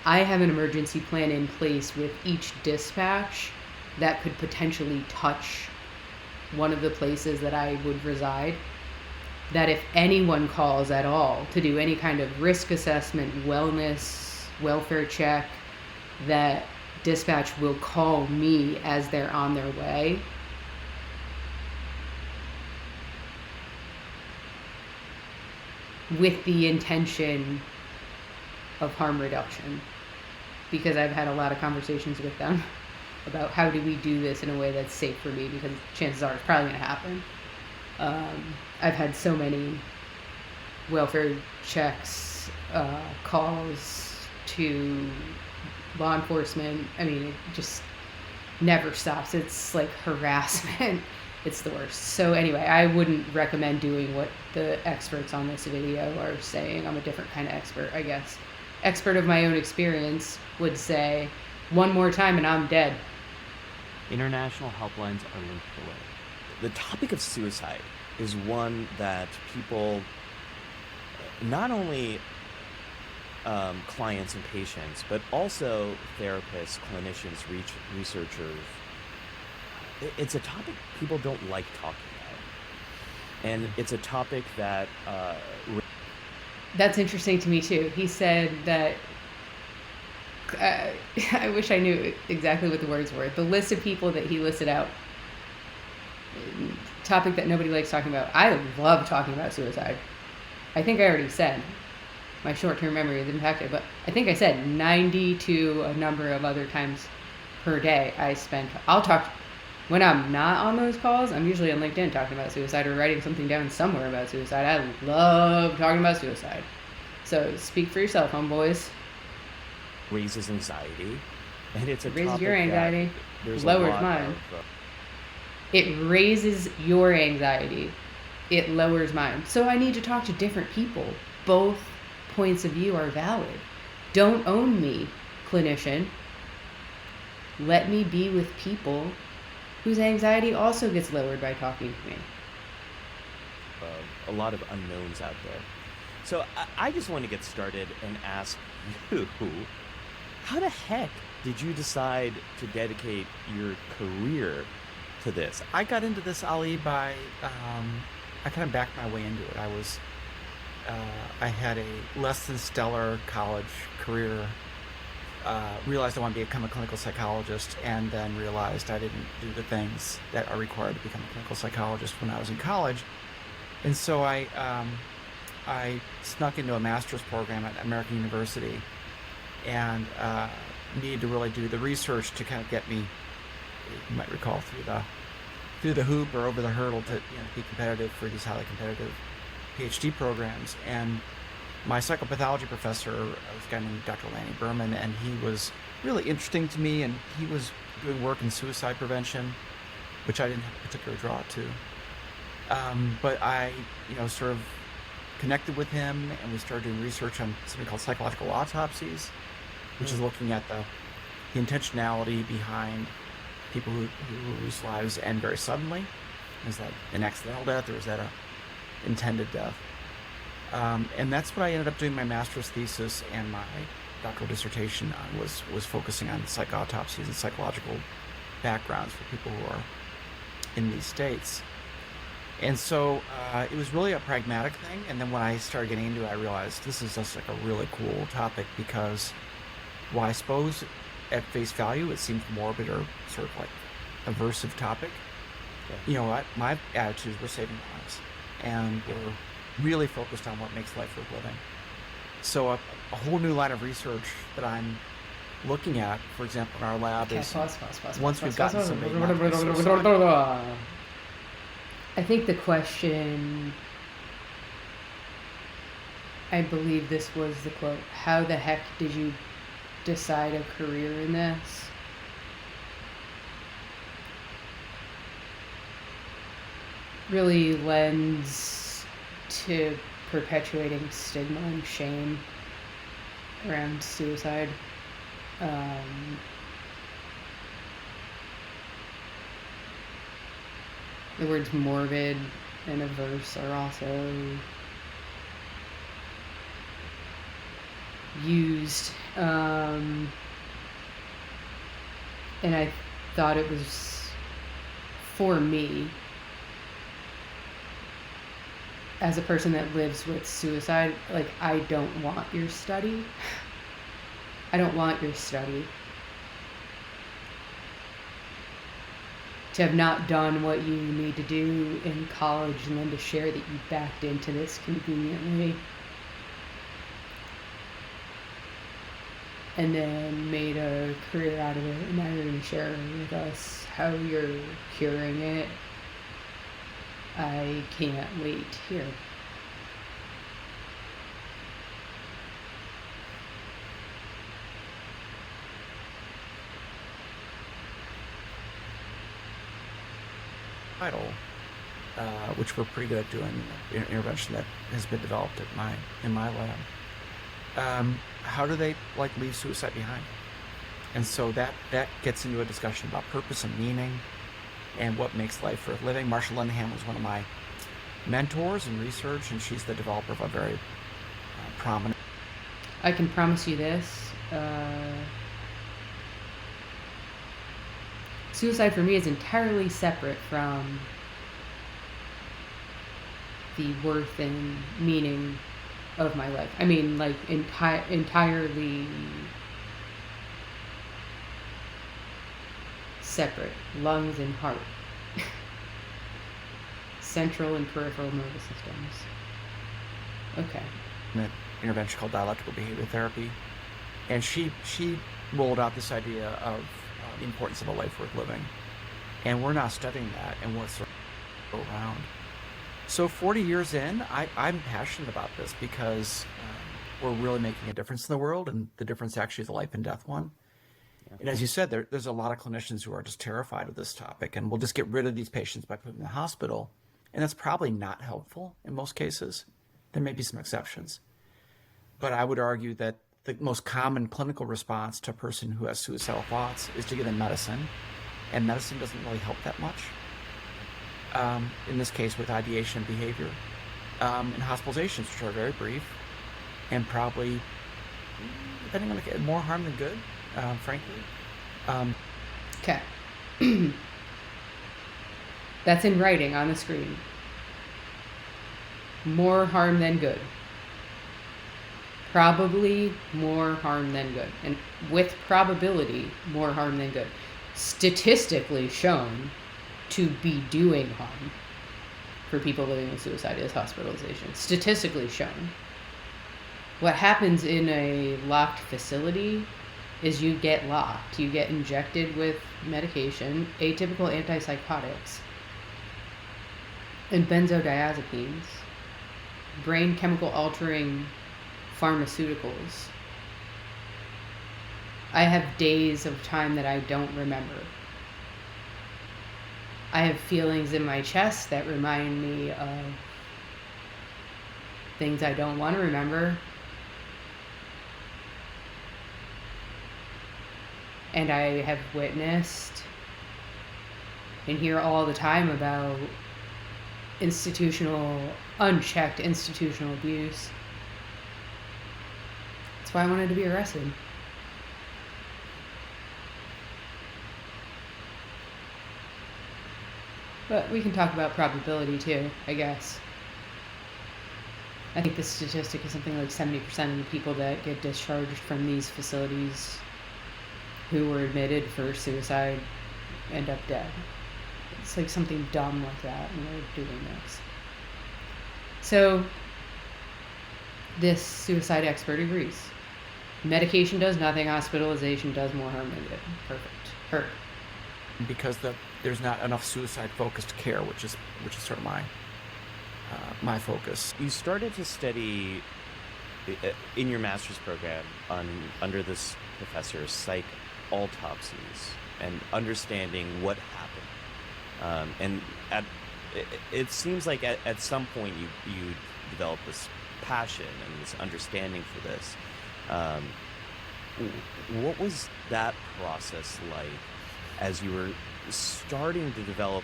I have an emergency plan in place with each dispatch that could potentially touch one of the places that I would reside, that if anyone calls at all to do any kind of risk assessment, wellness, welfare check, that dispatch will call me as they're on their way. With the intention of harm reduction. Because I've had a lot of conversations with them about how do we do this in a way that's safe for me, because chances are it's probably going to happen. I've had so many welfare checks, calls to law enforcement. I mean, it just never stops. It's like harassment. It's the worst. So anyway, I wouldn't recommend doing what the experts on this video are saying. I'm a different kind of expert, I guess. Expert of my own experience would say, one more time and I'm dead. International helplines are linked below. The topic of suicide is one that people, not only clients and patients, but also therapists, clinicians, researchers, it's a topic people don't like talking about. And it's a topic that... That's interesting to me too. He said that, I wish I knew exactly what the words were. The list of people that he listed out, topic that nobody likes talking about. I love talking about suicide. I think I already said, my short-term memory is impacted, but I think I said 90 to a number of other times per day I'll talk, when I'm not on those calls, I'm usually on LinkedIn talking about suicide or writing something down somewhere about suicide. I love talking about suicide. So speak for yourself, homeboys. raises anxiety, and it's a It raises topic your anxiety, that there's lowers a lot mine. of, It raises your anxiety. It lowers mine. So I need to talk to different people. Both points of view are valid. Don't own me, clinician. Let me be with people whose anxiety also gets lowered by talking to me. a lot of unknowns out there. So I just want to get started and ask you, how the heck did you decide to dedicate your career to this? I got into this, Ali, by I kind of backed my way into it. I had a less than stellar college career. Realized I wanted to become a clinical psychologist, and then realized I didn't do the things that are required to become a clinical psychologist when I was in college. And so I snuck into a master's program at American University, and needed to really do the research to kind of get me, you might recall, through the hoop or over the hurdle to be competitive for these highly competitive PhD programs. And my psychopathology professor was a guy named Dr. Lanny Berman, and he was really interesting to me, and he was doing work in suicide prevention, which I didn't have a particular draw to. But I, sort of connected with him, and we started doing research on something called psychological autopsies, which is looking at the intentionality behind people whose lives end very suddenly. Is that an accidental death, or is that a intended death? And that's what I ended up doing my master's thesis and my doctoral dissertation on, was focusing on psychotopsies and psychological backgrounds for people who are in these states. And so it was really a pragmatic thing. And then when I started getting into it, I realized this is just like a really cool topic, because, well, I suppose at face value it seems morbid or sort of like aversive topic. Yeah. You know what? My attitude is we're saving lives, and we're really focused on what makes life worth living. So a whole new line of research that I'm looking at, for example, in our lab, Okay, is pause. once we've gotten somebody not to commit suicide. I think the question, I believe this was the quote, how the heck did you decide a career in this? Really lends to perpetuating stigma and shame around suicide. The words morbid and averse are also used. And I thought it was, for me, as a person that lives with suicide, like, I don't want your study. I don't want your study. To have not done what you need to do in college, and then to share that you backed into this conveniently, and then made a career out of it, and now you're going to share with us how you're curing it. I can't wait to hear. Which we're pretty good at doing, intervention that has been developed in my lab. How do they leave suicide behind? And so that gets into a discussion about purpose and meaning and what makes life worth living. Marsha Lindenham was one of my mentors in research, and she's the developer of a very prominent. I can promise you this. Suicide for me is entirely separate from the worth and meaning of my life. I mean, entirely separate. Lungs and heart. Central and peripheral nervous systems. Okay. An intervention called dialectical behavior therapy, and she rolled out this idea of the importance of a life worth living, and we're now studying that and what's around. So 40 years in, I'm passionate about this, because we're really making a difference in the world, and the difference actually is a life and death one. Yeah. And as you said, there's a lot of clinicians who are just terrified of this topic, and we'll just get rid of these patients by putting them in the hospital, and that's probably not helpful in most cases. There may be some exceptions, but I would argue that the most common clinical response to a person who has suicidal thoughts is to give them medicine, and medicine doesn't really help that much. In this case, with ideation and behavior, and hospitalizations, which are very brief, and probably, depending on the case, more harm than good, frankly. Okay. That's in writing on the screen. More harm than good. Probably more harm than good. And with probability, more harm than good. Statistically shown to be doing harm for people living with suicide is hospitalization. Statistically shown. What happens in a locked facility is you get locked. You get injected with medication, atypical antipsychotics, and benzodiazepines, brain chemical altering pharmaceuticals. I have days of time that I don't remember. I have feelings in my chest that remind me of things I don't want to remember. And I have witnessed and hear all the time about unchecked institutional abuse. That's why I wanted to be arrested. But we can talk about probability too, I guess. I think the statistic is something like 70% of the people that get discharged from these facilities who were admitted for suicide end up dead. It's like something dumb like that, and they're doing this. So, this suicide expert agrees. Medication does nothing, hospitalization does more harm than good. Perfect. Heard. Because there's not enough suicide-focused care, which is sort of my focus. You started to study in your master's program under this professor psych autopsies and understanding what happened. And it seems like at some point you developed this passion and this understanding for this. What was that process like as you were starting to develop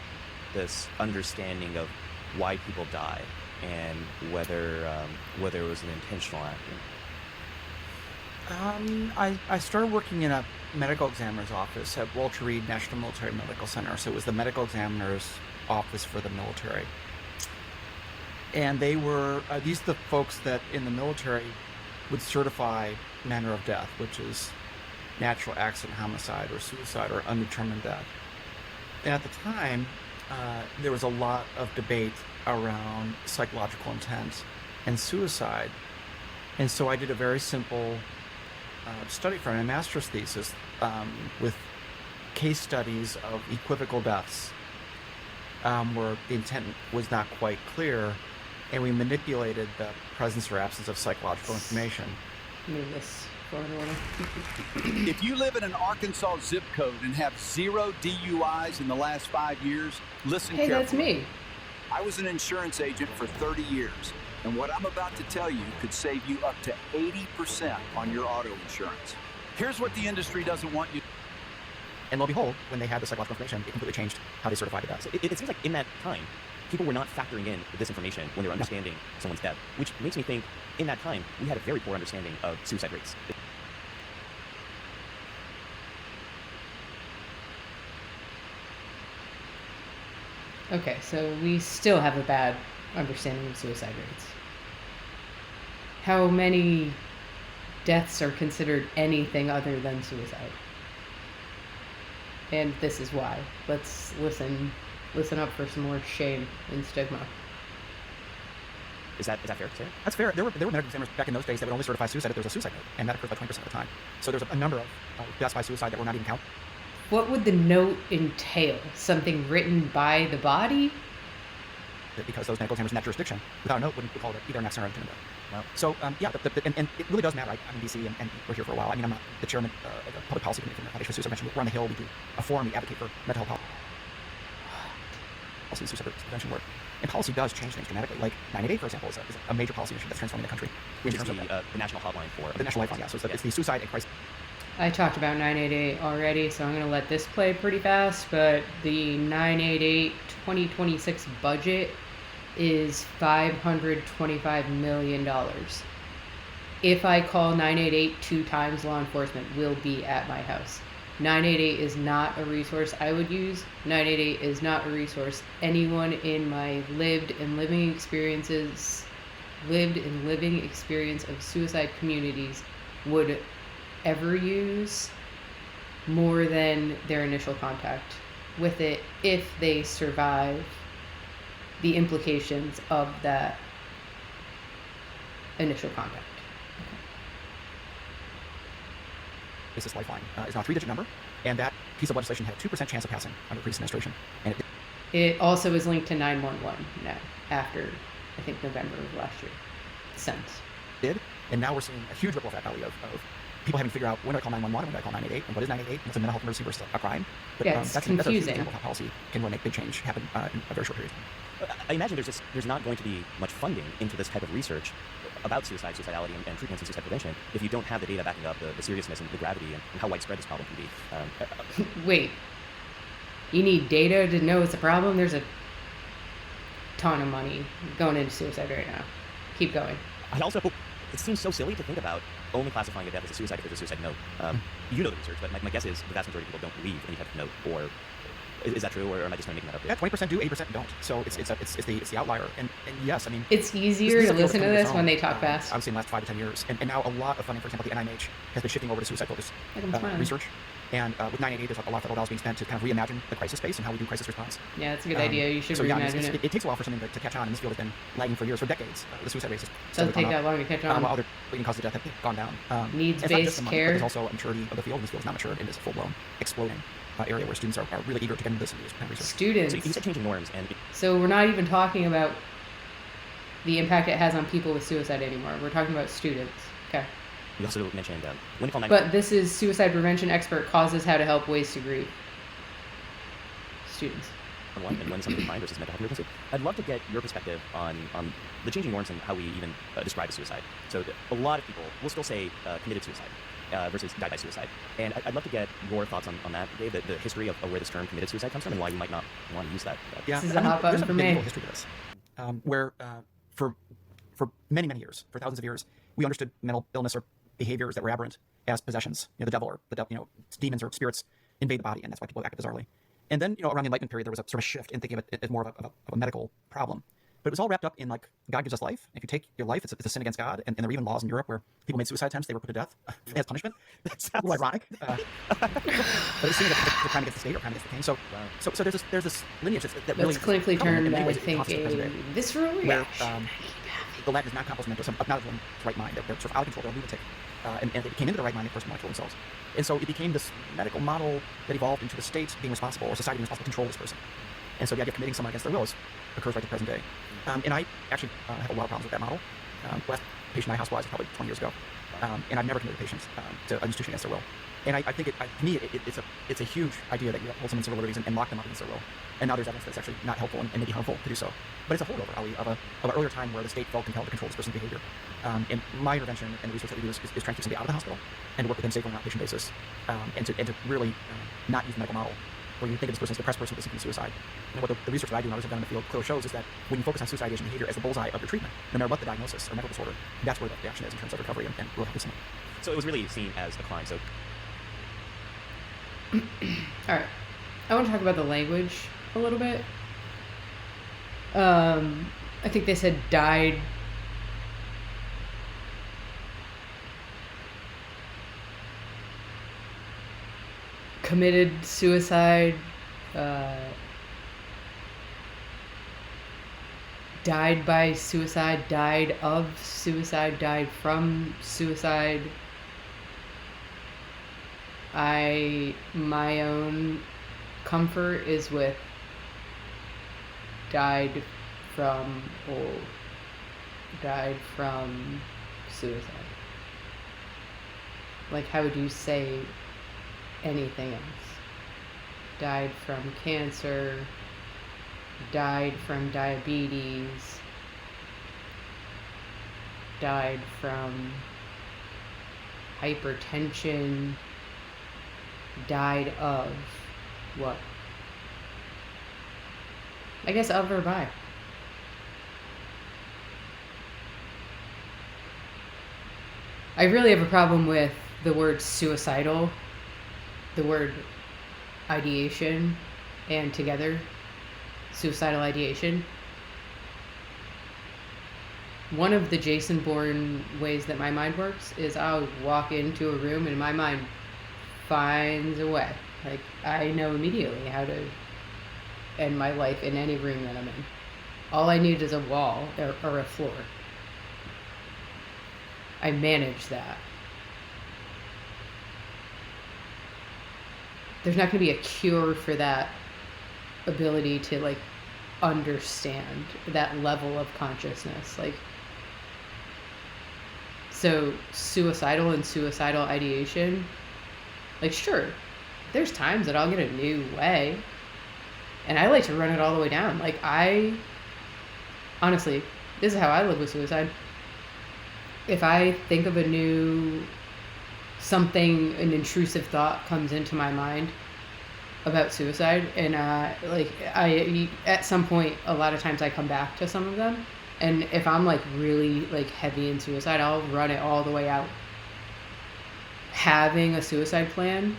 this understanding of why people die and whether it was an intentional acting? I started working in a medical examiner's office at Walter Reed National Military Medical Center. So it was the medical examiner's office for the military. And they were, these are the folks that in the military would certify manner of death, which is natural accident, homicide, or suicide, or undetermined death. And at the time, there was a lot of debate around psychological intent and suicide. And so I did a very simple study for my master's thesis with case studies of equivocal deaths where the intent was not quite clear, and we manipulated the presence or absence of psychological information. Move this forward order. If you live in an Arkansas zip code and have 0 DUIs in the last 5 years, listen Hey, carefully. that's me. I was an insurance agent for 30 years, and what I'm about to tell you could save you up to 80% on your auto insurance. Here's what the industry doesn't want you. And lo and behold, when they had the psychological information, it completely changed how they certified the death. So it seems like in that time, people were not factoring in this information when they were understanding someone's death, which makes me think in that time, we had a very poor understanding of suicide rates. Okay, so we still have a bad understanding of suicide rates. How many deaths are considered anything other than suicide? And this is why. Let's listen up for some more shame and stigma. Is that fair to say? That's fair. There were medical examiners back in those days that would only certify suicide if there was a suicide rate, and that occurs by 20% of the time. So there's a number of deaths by suicide that were not even counted. What would the note entail? Something written by the body? Because those medical examiners in that jurisdiction, without a note, wouldn't be called either an accident or unintended death. Wow. So, and it really does matter. I'm in DC, and we're here for a while. I mean, I'm not the chairman of the public policy committee for the Foundation for Suicide Prevention. We're on the Hill. We do a forum. We advocate for mental health policy and suicide prevention work. And policy does change things dramatically. Like 988, for example, is a major policy initiative that's transforming the country. Which is the national hotline for the national lifeline, yeah. So it's the suicide and crisis. I talked about 988 already, so I'm going to let this play pretty fast, but the 988 2026 budget is $525 million. If I call 988 2 times, law enforcement will be at my house. 988 is not a resource I would use. 988 is not a resource anyone in my lived and living experience of suicide communities would ever use more than their initial contact with it if they survive the implications of that initial contact. Lifeline is now a 3-digit number, and that piece of legislation had a 2% chance of passing under the previous administration. And It also is linked to 911 now, after, I think, November of last year. Since. And now we're seeing a huge ripple effect of people having to figure out when do I call 911, when do I call 988, and what is 988, what's a mental health emergency versus a crime. But Yeah, it's that's a huge confusing. example of how policy can really make big change happen in a very short period of time. I imagine there's not going to be much funding into this type of research about suicide, suicidality, and treatments and suicide prevention if you don't have the data backing up the seriousness and the gravity and how widespread this problem can be. Wait. You need data to know it's a problem? There's a ton of money going into suicide right now. Keep going. I also, it seems so silly to think about only classifying a death as a suicide if there's a suicide note. You know the research, but my guess is the vast majority of people don't believe any type of note. Or is that true, or am I just making that up? Yeah, 20% do, 80% don't. So it's the outlier. And yes, I mean, It's easier to listen to this when they talk fast. Obviously, in the last 5 to 10 years, and now a lot of funding, for example, the NIH has been shifting over to suicide-focused research. And with 988, there's a lot of federal dollars being spent to kind of reimagine the crisis space and how we do crisis response. Yeah, it's a good idea. You should so yeah, reimagine it. It takes a while for something to catch on, and this field has been lagging for years, for decades. The suicide rate has Doesn't take that long to catch on. while other leading causes of death have gone down. Needs-based care. There's also a maturity of the field. This field is not matured in this full-blown, exploding area where students are really eager to get into this and do this kind of research. Students. So you said changing norms, and So we're not even talking about the impact it has on people with suicide anymore. We're talking about students. Okay. you also mentioned when to call 911. But this is suicide prevention expert causes how to help ways to grieve. Students. And when something crime versus mental health emergency. I'd love to get your perspective on the changing norms and how we even describe a suicide. So a lot of people will still say committed suicide versus died by suicide. And I'd love to get your thoughts on that, Dave, the history of where this term committed suicide comes from and why you might not want to use that. Yeah, This is a hot button there's for a me. medieval history to this, where for many years, for thousands of years, we understood mental illness or behaviors that were aberrant as possessions. The devil or demons or spirits invade the body, and that's why people act bizarrely. And then around the Enlightenment period, there was a sort of shift in thinking of it as more of a medical problem. But it was all wrapped up in God gives us life. If you take your life, it's a sin against God. And there were even laws in Europe where people made suicide attempts, they were put to death as punishment. That's a little ironic. But it seems like it's a crime against the state or crime against the king. So there's this lineage that really That's clinically termed, in many I ways, think, constant present a day, visceral where reaction. the Latin is not compos mentis, not of one's right mind. They're sort of out of control. They're lunatic. And they came into the right mind, of course, want to kill themselves. And so it became this medical model that evolved into the state being responsible, or society being responsible to control this person. And so the idea of committing someone against their will occurs right to the present day. And I actually have a lot of problems with that model. Last patient I hospitalized probably 20 years ago. And I've never committed patients to an institution against their will. And I think to me, it's a huge idea that you hold someone's civil liberties and lock them up against their will. And now there's evidence that's actually not helpful and maybe harmful to do so. But it's a holdover, Ali, of an earlier time where the state felt compelled to control this person's behavior. And my intervention and the research that we do is trying to keep somebody out of the hospital and to work with them safely on an outpatient basis. And to really not use the medical model where you think of this person as a depressed person who's seeking suicide. And what the research that I do and others have done in the field clearly shows is that when you focus on suicide ideation behavior as the bullseye of your treatment, no matter what the diagnosis or medical disorder, that's where the action is in terms of recovery and really helping someone. So it was really seen as a crime. So All right. I want to talk about the language a little bit. I think they said died. Committed suicide. Died by suicide. Died of suicide. Died from suicide. My own comfort is with died from suicide. Like, how would you say anything else? Died from cancer, died from diabetes, died from hypertension, died of what? I guess of or by. I really have a problem with the word suicidal, the word ideation, and together, suicidal ideation. One of the Jason Bourne ways that my mind works is I'll walk into a room and my mind finds a way. Like, I know immediately how to end my life in any room that I'm in. All I need is a wall or a floor. I manage that. There's not going to be a cure for that ability to like understand that level of consciousness. Like, so suicidal and suicidal ideation, like, sure, there's times that I'll get a new way, and I like to run it all the way down. Like, honestly, this is how I live with suicide. If I think of an intrusive thought comes into my mind about suicide, and at some point, a lot of times I come back to some of them, and if I'm like really like heavy in suicide, I'll run it all the way out. Having a suicide plan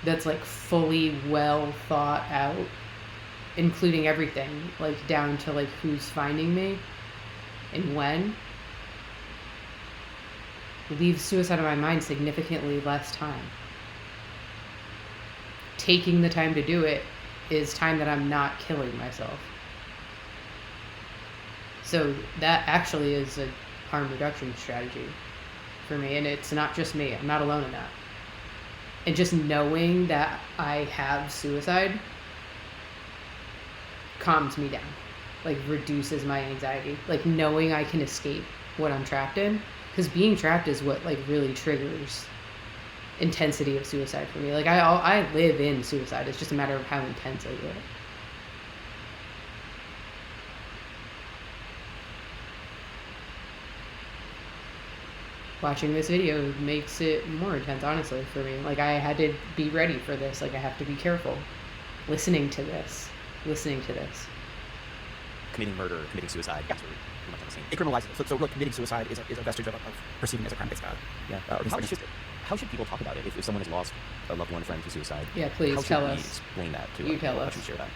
that's like fully well thought out, including everything, like down to like who's finding me and when, leaves suicide in my mind significantly less time. Taking the time to do it is time that I'm not killing myself. So that actually is a harm reduction strategy for me, and it's not just me. I'm not alone in that. And just knowing that I have suicide calms me down, like reduces my anxiety. Like knowing I can escape what I'm trapped in, because being trapped is what like really triggers intensity of suicide for me. Like I live in suicide. It's just a matter of how intense I do it. Watching this video makes it more intense, honestly, for me. Like, I had to be ready for this. Like, I have to be careful. Listening to this. Committing murder, committing suicide. Yeah. Those are pretty much on the same. It criminalizes it. So really, committing suicide is a vestige of perceiving it as a crime against God. Yeah. How should people talk about it if someone has lost a loved one, friend to suicide? Yeah, please how tell should we us. explain that to You tell How us. should we share that?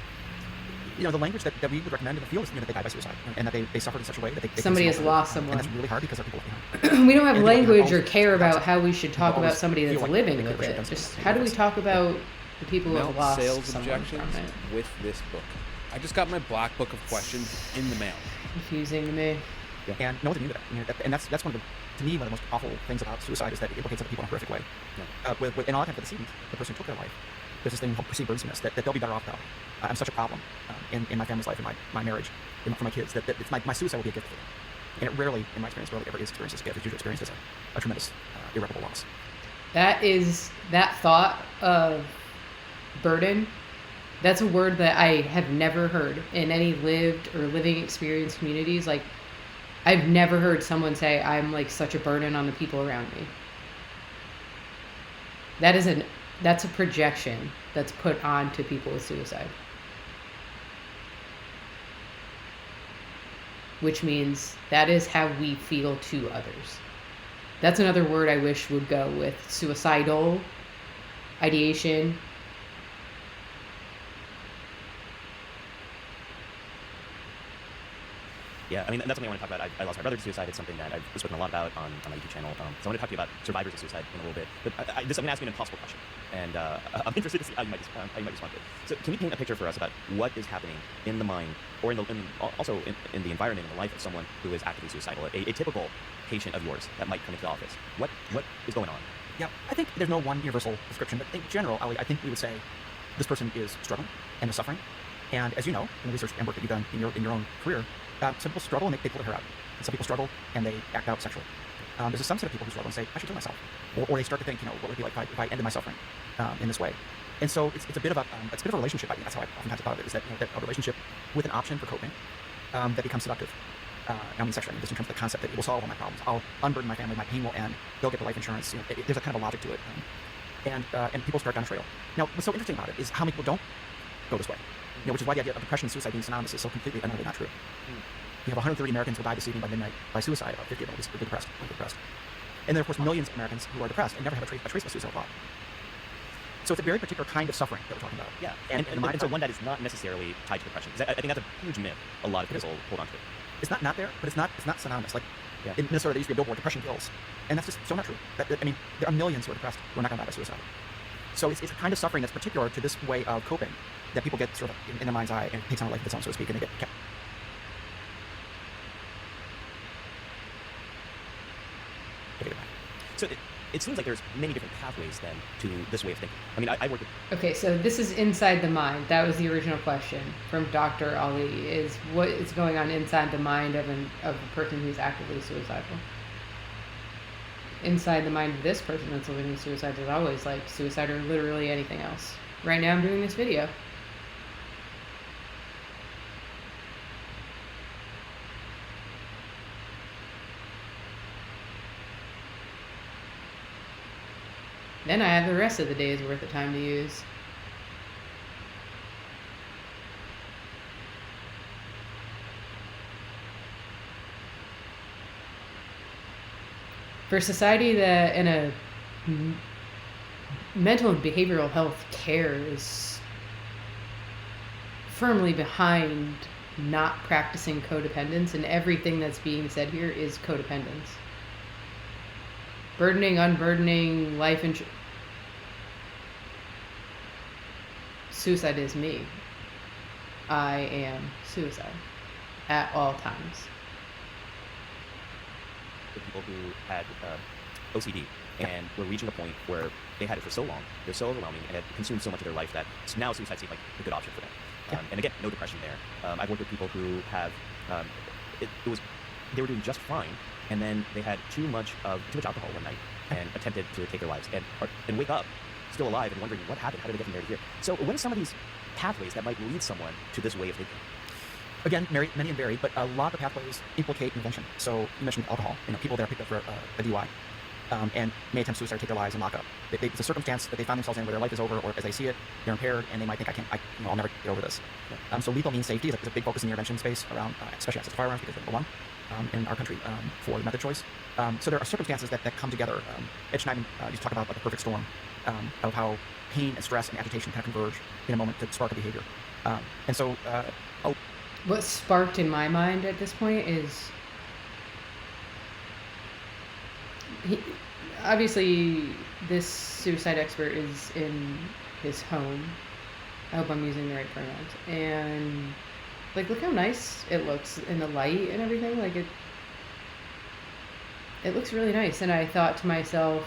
The language that we would recommend in the field is that they died by suicide, and that they suffered in such a way that they Somebody has consumed lost them. someone. And that's really hard because there are people left behind. We don't have And people language or always care about toxic. how we should talk People about always somebody feel that's like living they with could've it. done Just something how do we different. talk about the people who have Mount lost sales someone objections from it? with this book. I just got my black book of questions in the mail. Confusing to me. And know what to do with that. And that's one of the, to me, one of the most awful things about suicide is that it implicates other people in a horrific way. And a lot of times for the decedent, the person who took their life, there's this thing called perceived burdensomeness, that they'll be better off though. I'm such a problem in my family's life, in my marriage, for my kids, that it's my suicide will be a gift for them. And it rarely, in my experience, ever is experienced as a gift. It's usually experienced as a tremendous, irreparable loss. That thought of burden, that's a word that I have never heard in any lived or living experience communities. Like, I've never heard someone say, I'm like such a burden on the people around me. That's a projection that's put on to people with suicide. Which means that is how we feel to others. That's another word I wish would go with suicidal ideation. Yeah, I mean, that's something I want to talk about. I lost my brother to suicide. It's something that I've spoken a lot about on my YouTube channel. So I want to talk to you about survivors of suicide in a little bit. But I'm going to ask you an impossible question. And I'm interested to see how you might respond to it. So can you paint a picture for us about what is happening in the mind, or also in the environment, in the life of someone who is actively suicidal, a typical patient of yours that might come into the office? What is going on? Yeah, I think there's no one universal description, but in general, I think we would say this person is struggling and is suffering. And as you know, in the research and work that you've done in your own career, some people struggle and they pull their hair out. And some people struggle and they act out sexually. There's a subset of people who struggle and say, I should kill myself. Or they start to think, what would it be like if I ended my suffering in this way? And so it's a bit of a relationship. I think that's how I oftentimes thought of it, is that, that a relationship with an option for coping that becomes seductive. I mean sexually, just in terms of the concept that it will solve all my problems. I'll unburden my family, my pain will end, they'll get the life insurance. There's a kind of a logic to it. And people start down a trail. Now, what's so interesting about it is how many people don't go this way. Which is why the idea of depression and suicide being synonymous is so completely and utterly not true. You have 130 Americans who died this evening by midnight by suicide. About 50 of them will be depressed. And then, of course, millions of Americans who are depressed and never have a trace of suicidal thought. So it's a very particular kind of suffering that we're talking about. Yeah, and so one that is not necessarily tied to depression. I think that's a huge myth a lot of people hold on to. It's not there, but it's not synonymous. Like in Minnesota, there used to be a billboard, depression kills. And that's just so not true. I mean, there are millions who are depressed who are not going to die by suicide. So it's a kind of suffering that's particular to this way of coping that people get sort of in their mind's eye and it takes on a life of its own, so to speak, and they get kept. So it seems like there's many different pathways then to this way of thinking. I mean, I work with Okay, so this is inside the mind. That was the original question from Dr. Ali, is what is going on inside the mind of a person who's actively suicidal. Inside the mind of this person that's living with suicide is always like suicide or literally anything else. Right now I'm doing this video. Then I have the rest of the day's worth of time to use. For society that in a mental and behavioral health care is firmly behind not practicing codependence, and everything that's being said here is codependence. Burdening, unburdening, life insurance. Suicide is me. I am suicide at all times. the people who had OCD and were reaching a point where they had it for so long, they're so overwhelming, and it consumed so much of their life that now suicide seemed like a good option for them. And again, no depression there. I've worked with people who have, they were doing just fine, and then they had too much alcohol one night and attempted to take their lives and wake up still alive and wondering what happened, how did I get from there to here? So what are some of these pathways that might lead someone to this way of thinking? Again, many and varied, but a lot of pathways implicate intervention. So you mentioned alcohol. People that are picked up for a DUI and may attempt suicide, take their lives, and lock up. It's a circumstance that they find themselves in where their life is over, or as they see it, they're impaired, and they might think, I'll never get over this. So lethal means safety is a big focus in the intervention space around, especially access to firearms, because they're number one in our country for the method choice. So there are circumstances that come together. Edge and I used to talk about like the perfect storm of how pain and stress and agitation kind of converge in a moment to spark a behavior. What sparked in my mind at this point is obviously this suicide expert is in his home. I hope I'm using the right pronouns. And like, look how nice it looks in the light and everything. Like it looks really nice. And I thought to myself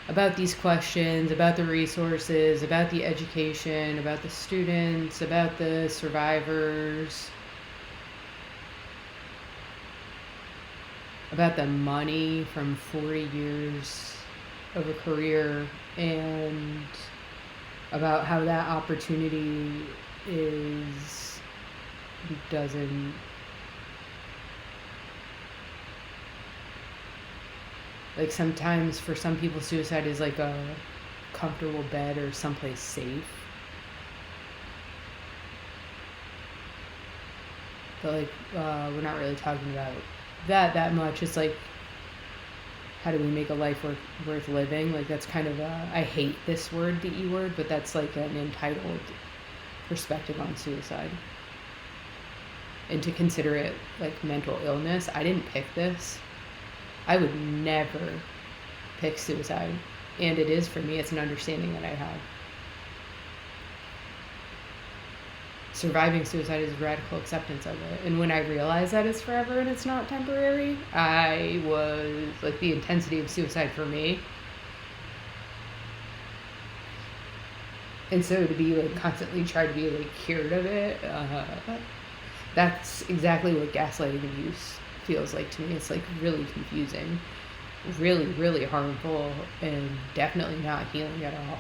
about these questions, about the resources, about the education, about the students, about the survivors, about the money from 40 years of a career, and about how that opportunity doesn't like, sometimes for some people suicide is like a comfortable bed or someplace safe. But like, we're not really talking about that much. It's like, how do we make a life worth living? Like, that's kind of I hate this word, the E word, but that's like an entitled perspective on suicide. And to consider it like mental illness, I didn't pick this. I would never pick suicide. And it is for me, it's an understanding that I have. Surviving suicide is radical acceptance of it. And when I realized that it's forever and it's not temporary, I was like, the intensity of suicide for me. And so to be like constantly try to be like cured of it, that's exactly what gaslighting abuse feels like to me. It's like really confusing, really, really harmful, and definitely not healing at all.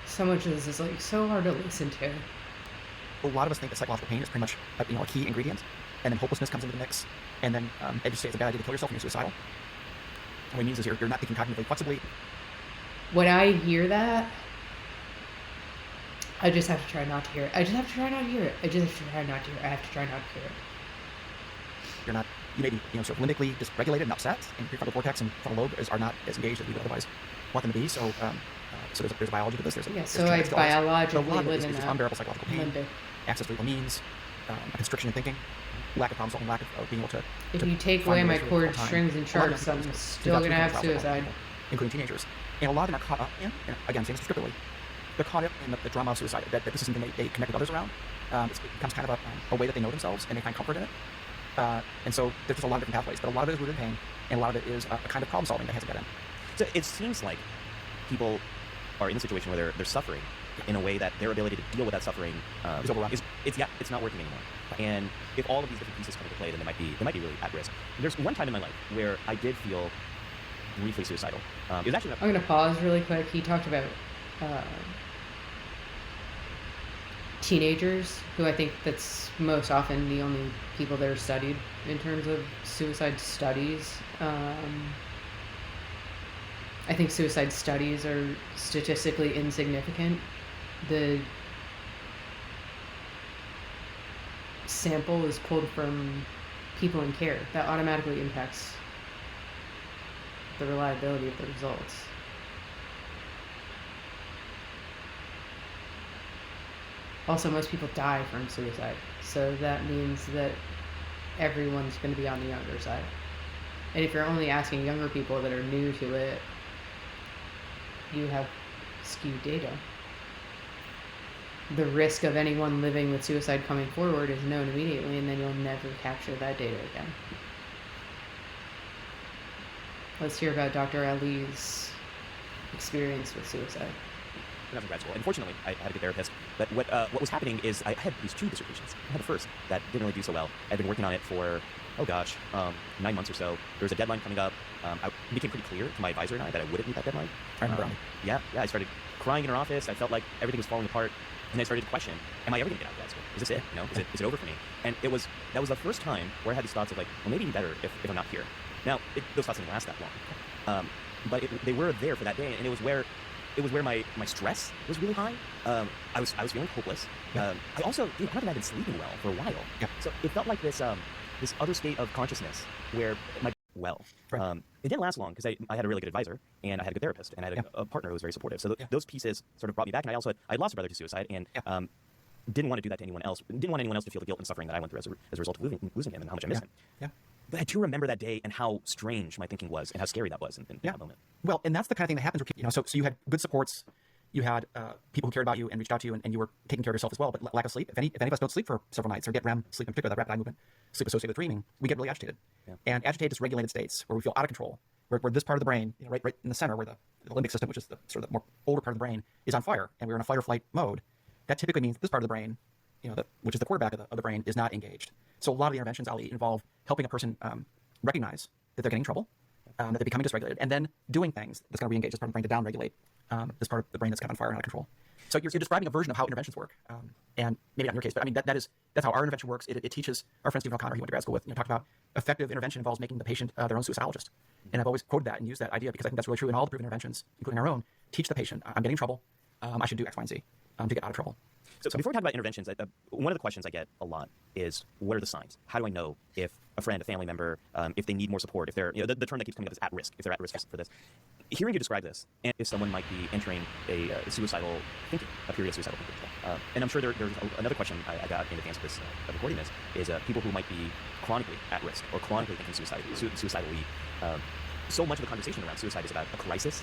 So much of this is like so hard to listen to. A lot of us think that psychological pain is pretty much a key ingredient, and then hopelessness comes into the mix, and then they just say it's a bad idea to kill yourself when you're suicidal. What it means is you're not thinking cognitively flexibly. When I hear that, I just have to try not to hear it. I just have to try not to hear it. I have to try not to hear it. You're not, you may be, sort of limbically dysregulated and upset, and your prefrontal cortex and frontal lobe are not as engaged as we would otherwise want them to be. So, so there's biology to this. So I biologically live in unbearable psychological pain, access to legal means, a constriction in thinking, lack of problem solving, lack of being able to. If you take away my chords, strings, and charts, I'm still gonna have suicide. Including teenagers, and a lot of them are caught up in, again, saying this descriptively, they're caught up in the drama of suicide, that this is something they connect with others around, it becomes kind of a way that they know themselves and they find comfort in it. And so there's just a lot of different pathways, but a lot of it is rooted in pain, and a lot of it is a kind of problem solving that has a dead end. So it seems like people are in a situation where they're suffering in a way that their ability to deal with that suffering Is overwhelming. it's not working anymore. And if all of these different pieces come into play, then they might be really at risk. There's one time in my life where I did feel briefly suicidal. It was actually I'm going to pause really quick. He talked about teenagers, who I think that's most often the only people that are studied in terms of suicide studies. I think suicide studies are statistically insignificant. The sample is pulled from people in care. That automatically impacts the reliability of the results. Also, most people die from suicide, so that means that everyone's going to be on the younger side. And if you're only asking younger people that are new to it, you have skewed data. The risk of anyone living with suicide coming forward is known immediately, and then you'll never capture that data again. Let's hear about Dr. Ali's experience with suicide. when I was in grad school. And fortunately, I had a good therapist. But what was happening is I had these two dissertations. I had the first that didn't really do so well. I'd been working on it for, 9 months or so. There was a deadline coming up. It became pretty clear to my advisor and I that I wouldn't meet that deadline. I remember. Yeah, I started crying in her office. I felt like everything was falling apart. And I started to question, am I ever going to get out of grad school? Is this it? Is it over for me? And that was the first time where I had these thoughts of like, well, maybe it'd be better if I'm not here. Now, those thoughts didn't last that long. But they were there for that day, and it was where my stress was really high. I was feeling hopeless. Yeah. I also, I don't think I'd been sleeping well for a while. Yeah. So it felt like this other state of consciousness where Right. it didn't last long because I had a really good advisor and I had a good therapist and I had a partner who was very supportive. So those pieces sort of brought me back. And I lost a brother to suicide and didn't want to do that to anyone else. Didn't want anyone else to feel the guilt and suffering that I went through as a result of losing him and how much I miss him. Yeah. But I do remember that day and how strange my thinking was and how scary that was in that moment. Well, and that's the kind of thing that happens where people, so you had good supports, you had people who cared about you and reached out to you, and you were taking care of yourself as well. But lack of sleep, if any of us don't sleep for several nights or get REM sleep in particular, that rapid eye movement, sleep associated with dreaming, we get really agitated. Yeah. And agitated, dysregulated states where we feel out of control, where this part of the brain, right in the center, where the limbic system, which is the sort of the more older part of the brain, is on fire, and we're in a fight or flight mode. That typically means this part of the brain, which is the quarterback of the brain, is not engaged. So a lot of the interventions, Ali, involve helping a person recognize that they're getting in trouble, that they're becoming dysregulated, and then doing things that's going to re-engage this part of the brain to downregulate this part of the brain that's kind of on fire and out of control. So you're describing a version of how interventions work, and maybe not in your case, but I mean that's how our intervention works. It teaches our friend Stephen O'Connor, he went to grad school with, talked about effective intervention involves making the patient their own suicidologist, and I've always quoted that and used that idea because I think that's really true in all the proven interventions, including our own. Teach the patient, I'm getting in trouble, I should do X, Y, and Z to get out of trouble. So before we talk about interventions, one of the questions I get a lot is, what are the signs? How do I know if a friend, a family member, if they need more support, if they're, the term that keeps coming up is at risk, if they're at risk for this. Hearing you describe this, and if someone might be entering a suicidal thinking, a period of suicidal thinking. And I'm sure there's another question I got in advance of this recording is people who might be chronically at risk or chronically thinking suicidally. So much of the conversation around suicide is about a crisis,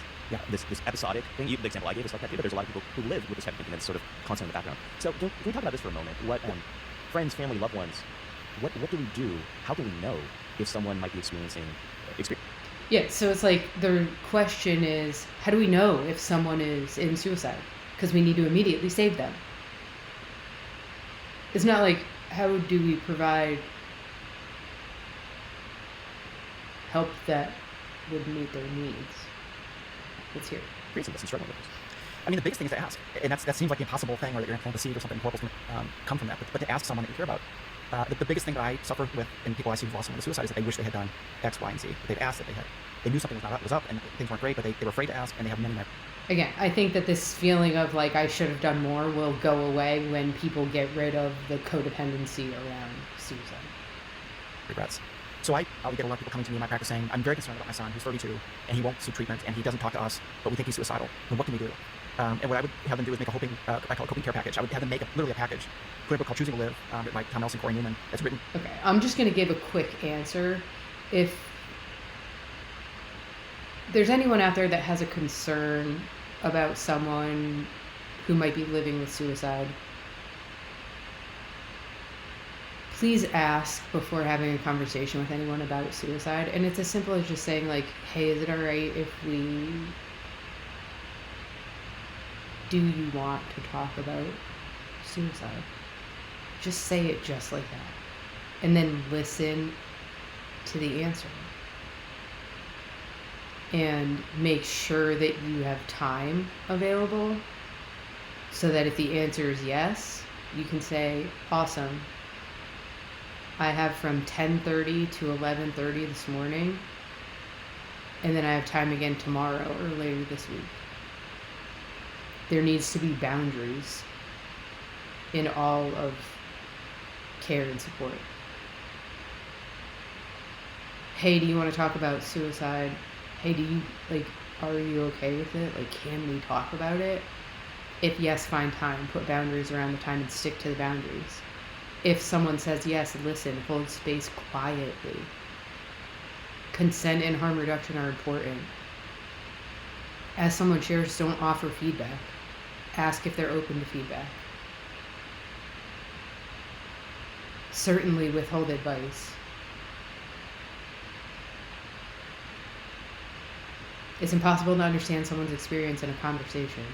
this episodic thing. The example I gave is like that too, but there's a lot of people who live with this type of thinking that's sort of constant in the background. So can we talk about this for a moment? What friends, family, loved ones, what do we do? How do we know if someone might be experiencing? Yeah, so it's like the question is, how do we know if someone is in suicide? Because we need to immediately save them. It's not like, how do we provide help that would meet their needs? Let's hear. Experiencing this and struggling with this. I mean, the biggest thing is to ask, and that seems like the impossible thing, or that you're going to see or something horrible's going to come from that. But to ask someone that you care about, the biggest thing that I suffer with in people I see who've lost someone to suicide is that they wish they had done X, Y, and Z. They've asked that they knew something was up and things weren't great, but they were afraid to ask, and they have many. Again, I think that this feeling of like I should have done more will go away when people get rid of the codependency around suicide. Regrets. So I get a lot of people coming to me in my practice saying, I'm very concerned about my son, who's 32, and he won't seek treatment, and he doesn't talk to us, but we think he's suicidal. And what can we do? And what I would have them do is make I call a coping care package. I would have them make literally a package. Put a book called Choosing to Live, written by Tom Nelson, Corey Newman, that's written. Okay, I'm just going to give a quick answer. If there's anyone out there that has a concern about someone who might be living with suicide, please ask before having a conversation with anyone about suicide. And it's as simple as just saying, like, hey, is it all right if we... Do you want to talk about suicide? Just say it just like that. And then listen to the answer. And make sure that you have time available so that if the answer is yes, you can say, awesome. I have from 10:30 to 11:30 this morning, and then I have time again tomorrow or later this week. There needs to be boundaries in all of care and support. Hey, do you want to talk about suicide? Hey, are you okay with it? Like, can we talk about it? If yes, find time. Put boundaries around the time and stick to the boundaries. If someone says yes, listen, hold space quietly. Consent and harm reduction are important. As someone shares, don't offer feedback. Ask if they're open to feedback. Certainly withhold advice. It's impossible to understand someone's experience in a conversation.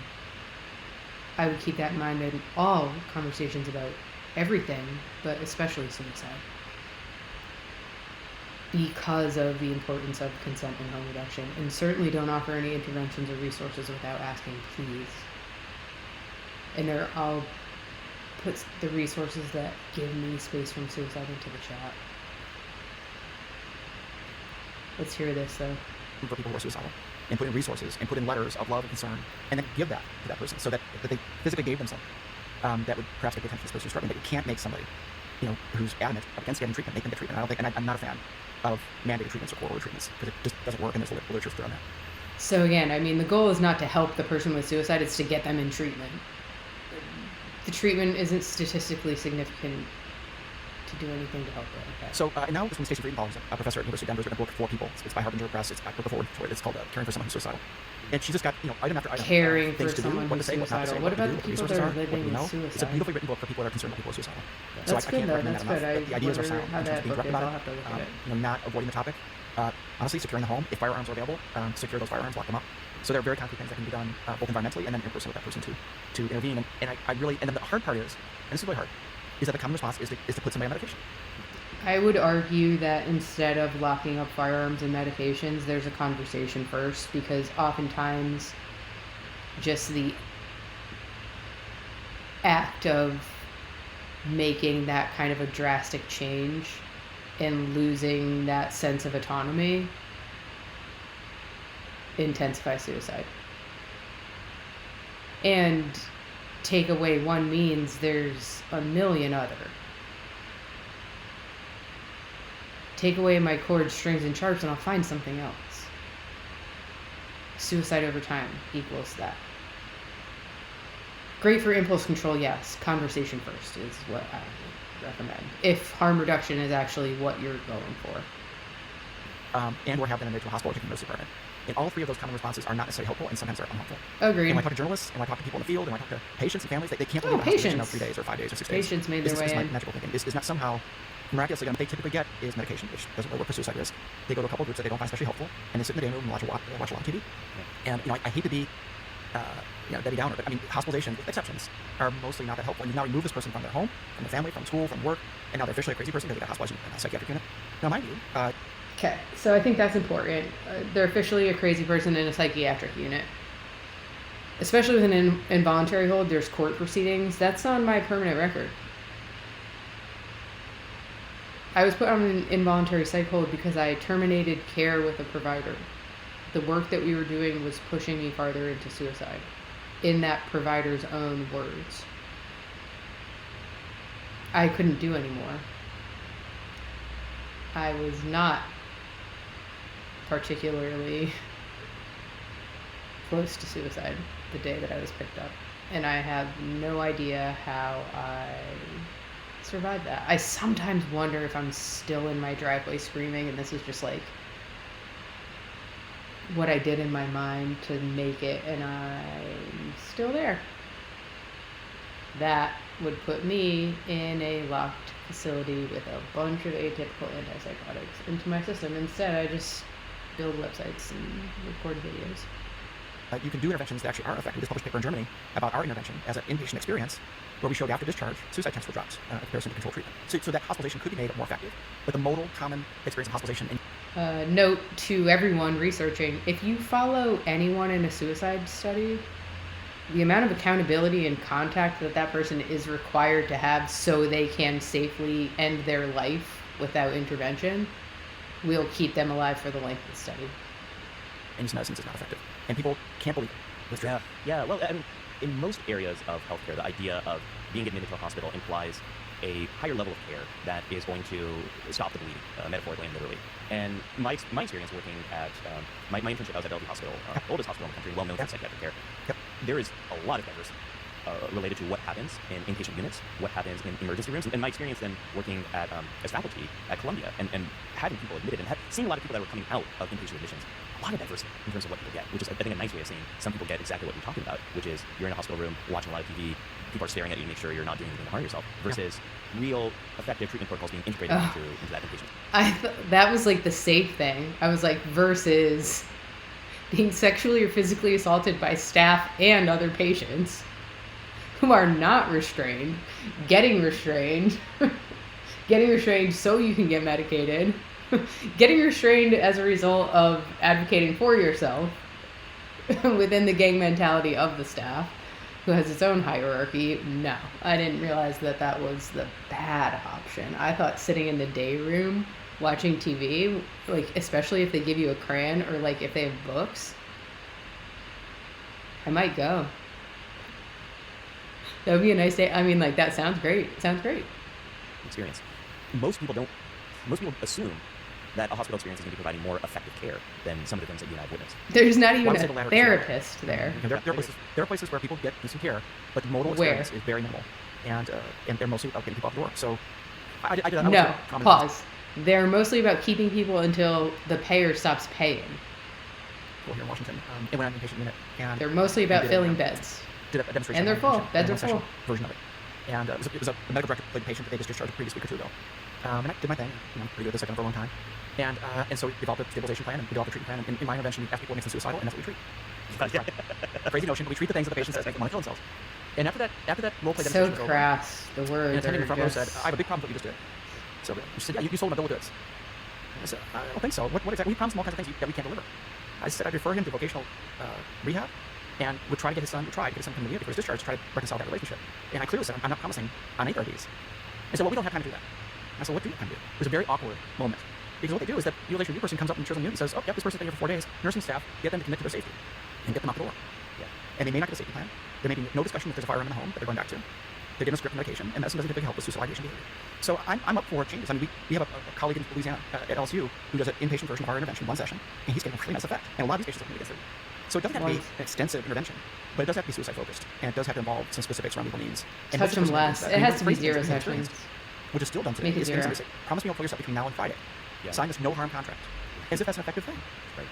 I would keep that in mind in all conversations about everything, but especially suicide, because of the importance of consent and harm reduction. And certainly don't offer any interventions or resources without asking, please. And I'll put the resources that give me space from suicide into the chat. Let's hear this, though. For people who are suicidal, and put in resources and put in letters of love and concern, and then give that to that person so that they physically gave them something that would perhaps get the attention of this person who's struggling. But you can't make somebody, who's adamant against getting treatment, make them get treatment. I don't think, and I'm not a fan of mandated treatments or court-ordered treatments because it just doesn't work, and there's literature clear on that. So again, I mean, the goal is not to help the person with suicide; it's to get them in treatment. The treatment isn't statistically significant to do anything to help it. Okay. So now this one, Stacey Frieden, a professor at University of Denver, has written a book for people. It's by Harbinger Press. It's back before for it. It's called Caring for Someone Who's Suicidal. And she's just got, item after item. Caring for things to do, someone what to who's say, what not to say, suicidal. what What to about do, the what people resources that are are, what living we with know. suicide? It's a beautifully written book for people that are concerned about people who are suicidal. That's So I good, can't though. recommend That's that good. enough. The ideas are wonder sound how in terms that of being book direct is. I'll about have to look at it. it. Not avoiding the topic. Honestly, securing the home. If firearms are available, secure those firearms, lock them up. So there are very concrete things that can be done both environmentally and then in person with that person to intervene. And I really, and then the hard part is, and this is really hard, is that the common response is to put somebody on medication. I would argue that instead of locking up firearms and medications, there's a conversation first, because oftentimes just the act of making that kind of a drastic change and losing that sense of autonomy intensifies suicide. And take away one means there's a million other. Take away my chords, strings, and sharps, and I'll find something else. Suicide over time equals that. Great for impulse control, yes. Conversation first is what I would recommend. If harm reduction is actually what you're going for. And or have them admitted to a hospital or taken to the emergency department. And all three of those common responses are not necessarily helpful, and sometimes they're unhelpful. Agreed. And when I talk to journalists, and when I talk to people in the field, and when I talk to patients and families, they can't believe the hospitalization of 3 days or 5 days or 6 days. Patients made their way It's in. magical thinking. It's not somehow miraculously what they typically get is medication, which doesn't really work for suicide risk. They go to a couple of groups that they don't find especially helpful, and they sit in the day room and watch a lot of TV. And I hate to be Debbie Downer, but I mean, hospitalization, with exceptions, are mostly not that helpful. And you've now removed this person from their home, from their family, from school, from work, and now they're officially a crazy person because they got hospitalized in a psychiatric unit. Now, mind you, Okay, so I think that's important. They're officially a crazy person in a psychiatric unit. Especially with an involuntary hold, there's court proceedings. That's on my permanent record. I was put on an involuntary psych hold because I terminated care with a provider. The work that we were doing was pushing me farther into suicide, in that provider's own words. I couldn't do anymore. I was not particularly close to suicide the day that I was picked up. And I have no idea how I survived that. I sometimes wonder if I'm still in my driveway screaming and this is just like what I did in my mind to make it, and I'm still there. That would put me in a locked facility with a bunch of atypical antipsychotics into my system. Instead, I just build websites and record videos. You can do interventions that actually are effective. We just published a paper in Germany about our intervention as an inpatient experience, where we showed after discharge, suicide attempts were dropped in comparison to control treatment. So that hospitalization could be made more effective. But the modal common experience of hospitalization. Note to everyone researching, if you follow anyone in a suicide study, the amount of accountability and contact that person is required to have so they can safely end their life without intervention will keep them alive for the length of the study. And use medicines is not effective. And people can't believe it. Yeah. Well, I mean, in most areas of healthcare, the idea of being admitted to a hospital implies a higher level of care that is going to stop the bleeding, metaphorically and literally. And my experience working at my internship, I was at Bellevue Hospital, oldest hospital in the country, well known for psychiatric care. There is a lot of diversity related to what happens in inpatient units, what happens in emergency rooms. And my experience then working at as faculty at Columbia and having people admitted and seeing a lot of people that were coming out of inpatient admissions, a lot of diversity in terms of what people get, which is, I think, a nice way of saying some people get exactly what you're talking about, which is you're in a hospital room watching a lot of TV, people are staring at you to make sure you're not doing anything to harm yourself, versus real effective treatment protocols being integrated into that inpatient. That was like the safe thing. I was like, versus being sexually or physically assaulted by staff and other patients who are not restrained, getting restrained so you can get medicated, getting restrained as a result of advocating for yourself within the gang mentality of the staff, who has its own hierarchy. No, I didn't realize that was the bad option. I thought sitting in the day room watching TV, like especially if they give you a crayon or like if they have books, I might go. That would be a nice day. I mean, like, that sounds great. It sounds great. Experience. Most people assume that a hospital experience is going to be providing more effective care than some of the things that you and I have witnessed. There's not even a therapist there. There are places where people get decent care, but the modal experience is very minimal. And they're mostly about getting people out the door. So I did that. No, pause. They're mostly about keeping people until the payer stops paying. Here in Washington, it went on an inpatient unit. And they're mostly about filling beds. Did a demonstration. And they're full. Beds are full. Version of it. And it was a medical director played the patient that they just discharged a previous week or two ago. And I did my thing, pretty good at this. I've done it for a long time. And so we developed a stabilization plan and we developed a treatment plan. And in my intervention, we ask people what makes them suicidal, and that's what we treat. A crazy notion, but we treat the things that the patient says make them want to kill themselves. And after that role play demonstration was over, crass. The words an attending in the front row just... said, I have a big problem with what you just did. So she said, yeah, you sold my bill of goods. I said, I don't think so. What exactly? We promised him all kinds of things that we can't deliver. I said I'd refer him to vocational rehab and would try to get his son, to come to the unit before his discharge to try to reconcile that relationship. And I clearly said, I'm not promising on any of these. I said, well, we don't have time to do that. I said, what do you have time to do? It was a very awkward moment. Because what they do is that the utilization review person comes up and shows them the unit and says, oh, yep, this person's been here for 4 days. Nursing staff, get them to commit to their safety and get them out the door. Yeah. And they may not get a safety plan. There may be no discussion if there's a firearm in the home that they're going back to. They're given a script for medication, and medicine doesn't typically help with suicidal ideation behavior. So I'm up for changes. I mean, we have a colleague in Louisiana at LSU who does an inpatient version of our intervention, one session, and he's getting a really nice effect. And a lot of these patients are going to get through. So it doesn't have to be an extensive intervention, but it does have to be suicide focused, and it does have to involve some specifics around legal means. And touch them less. It has to be 0 sessions. Which is still done today. Make it 0. Promise me you'll pull yourself between now and Friday. Yeah. Sign this no harm contract, as if that's an effective thing. Right.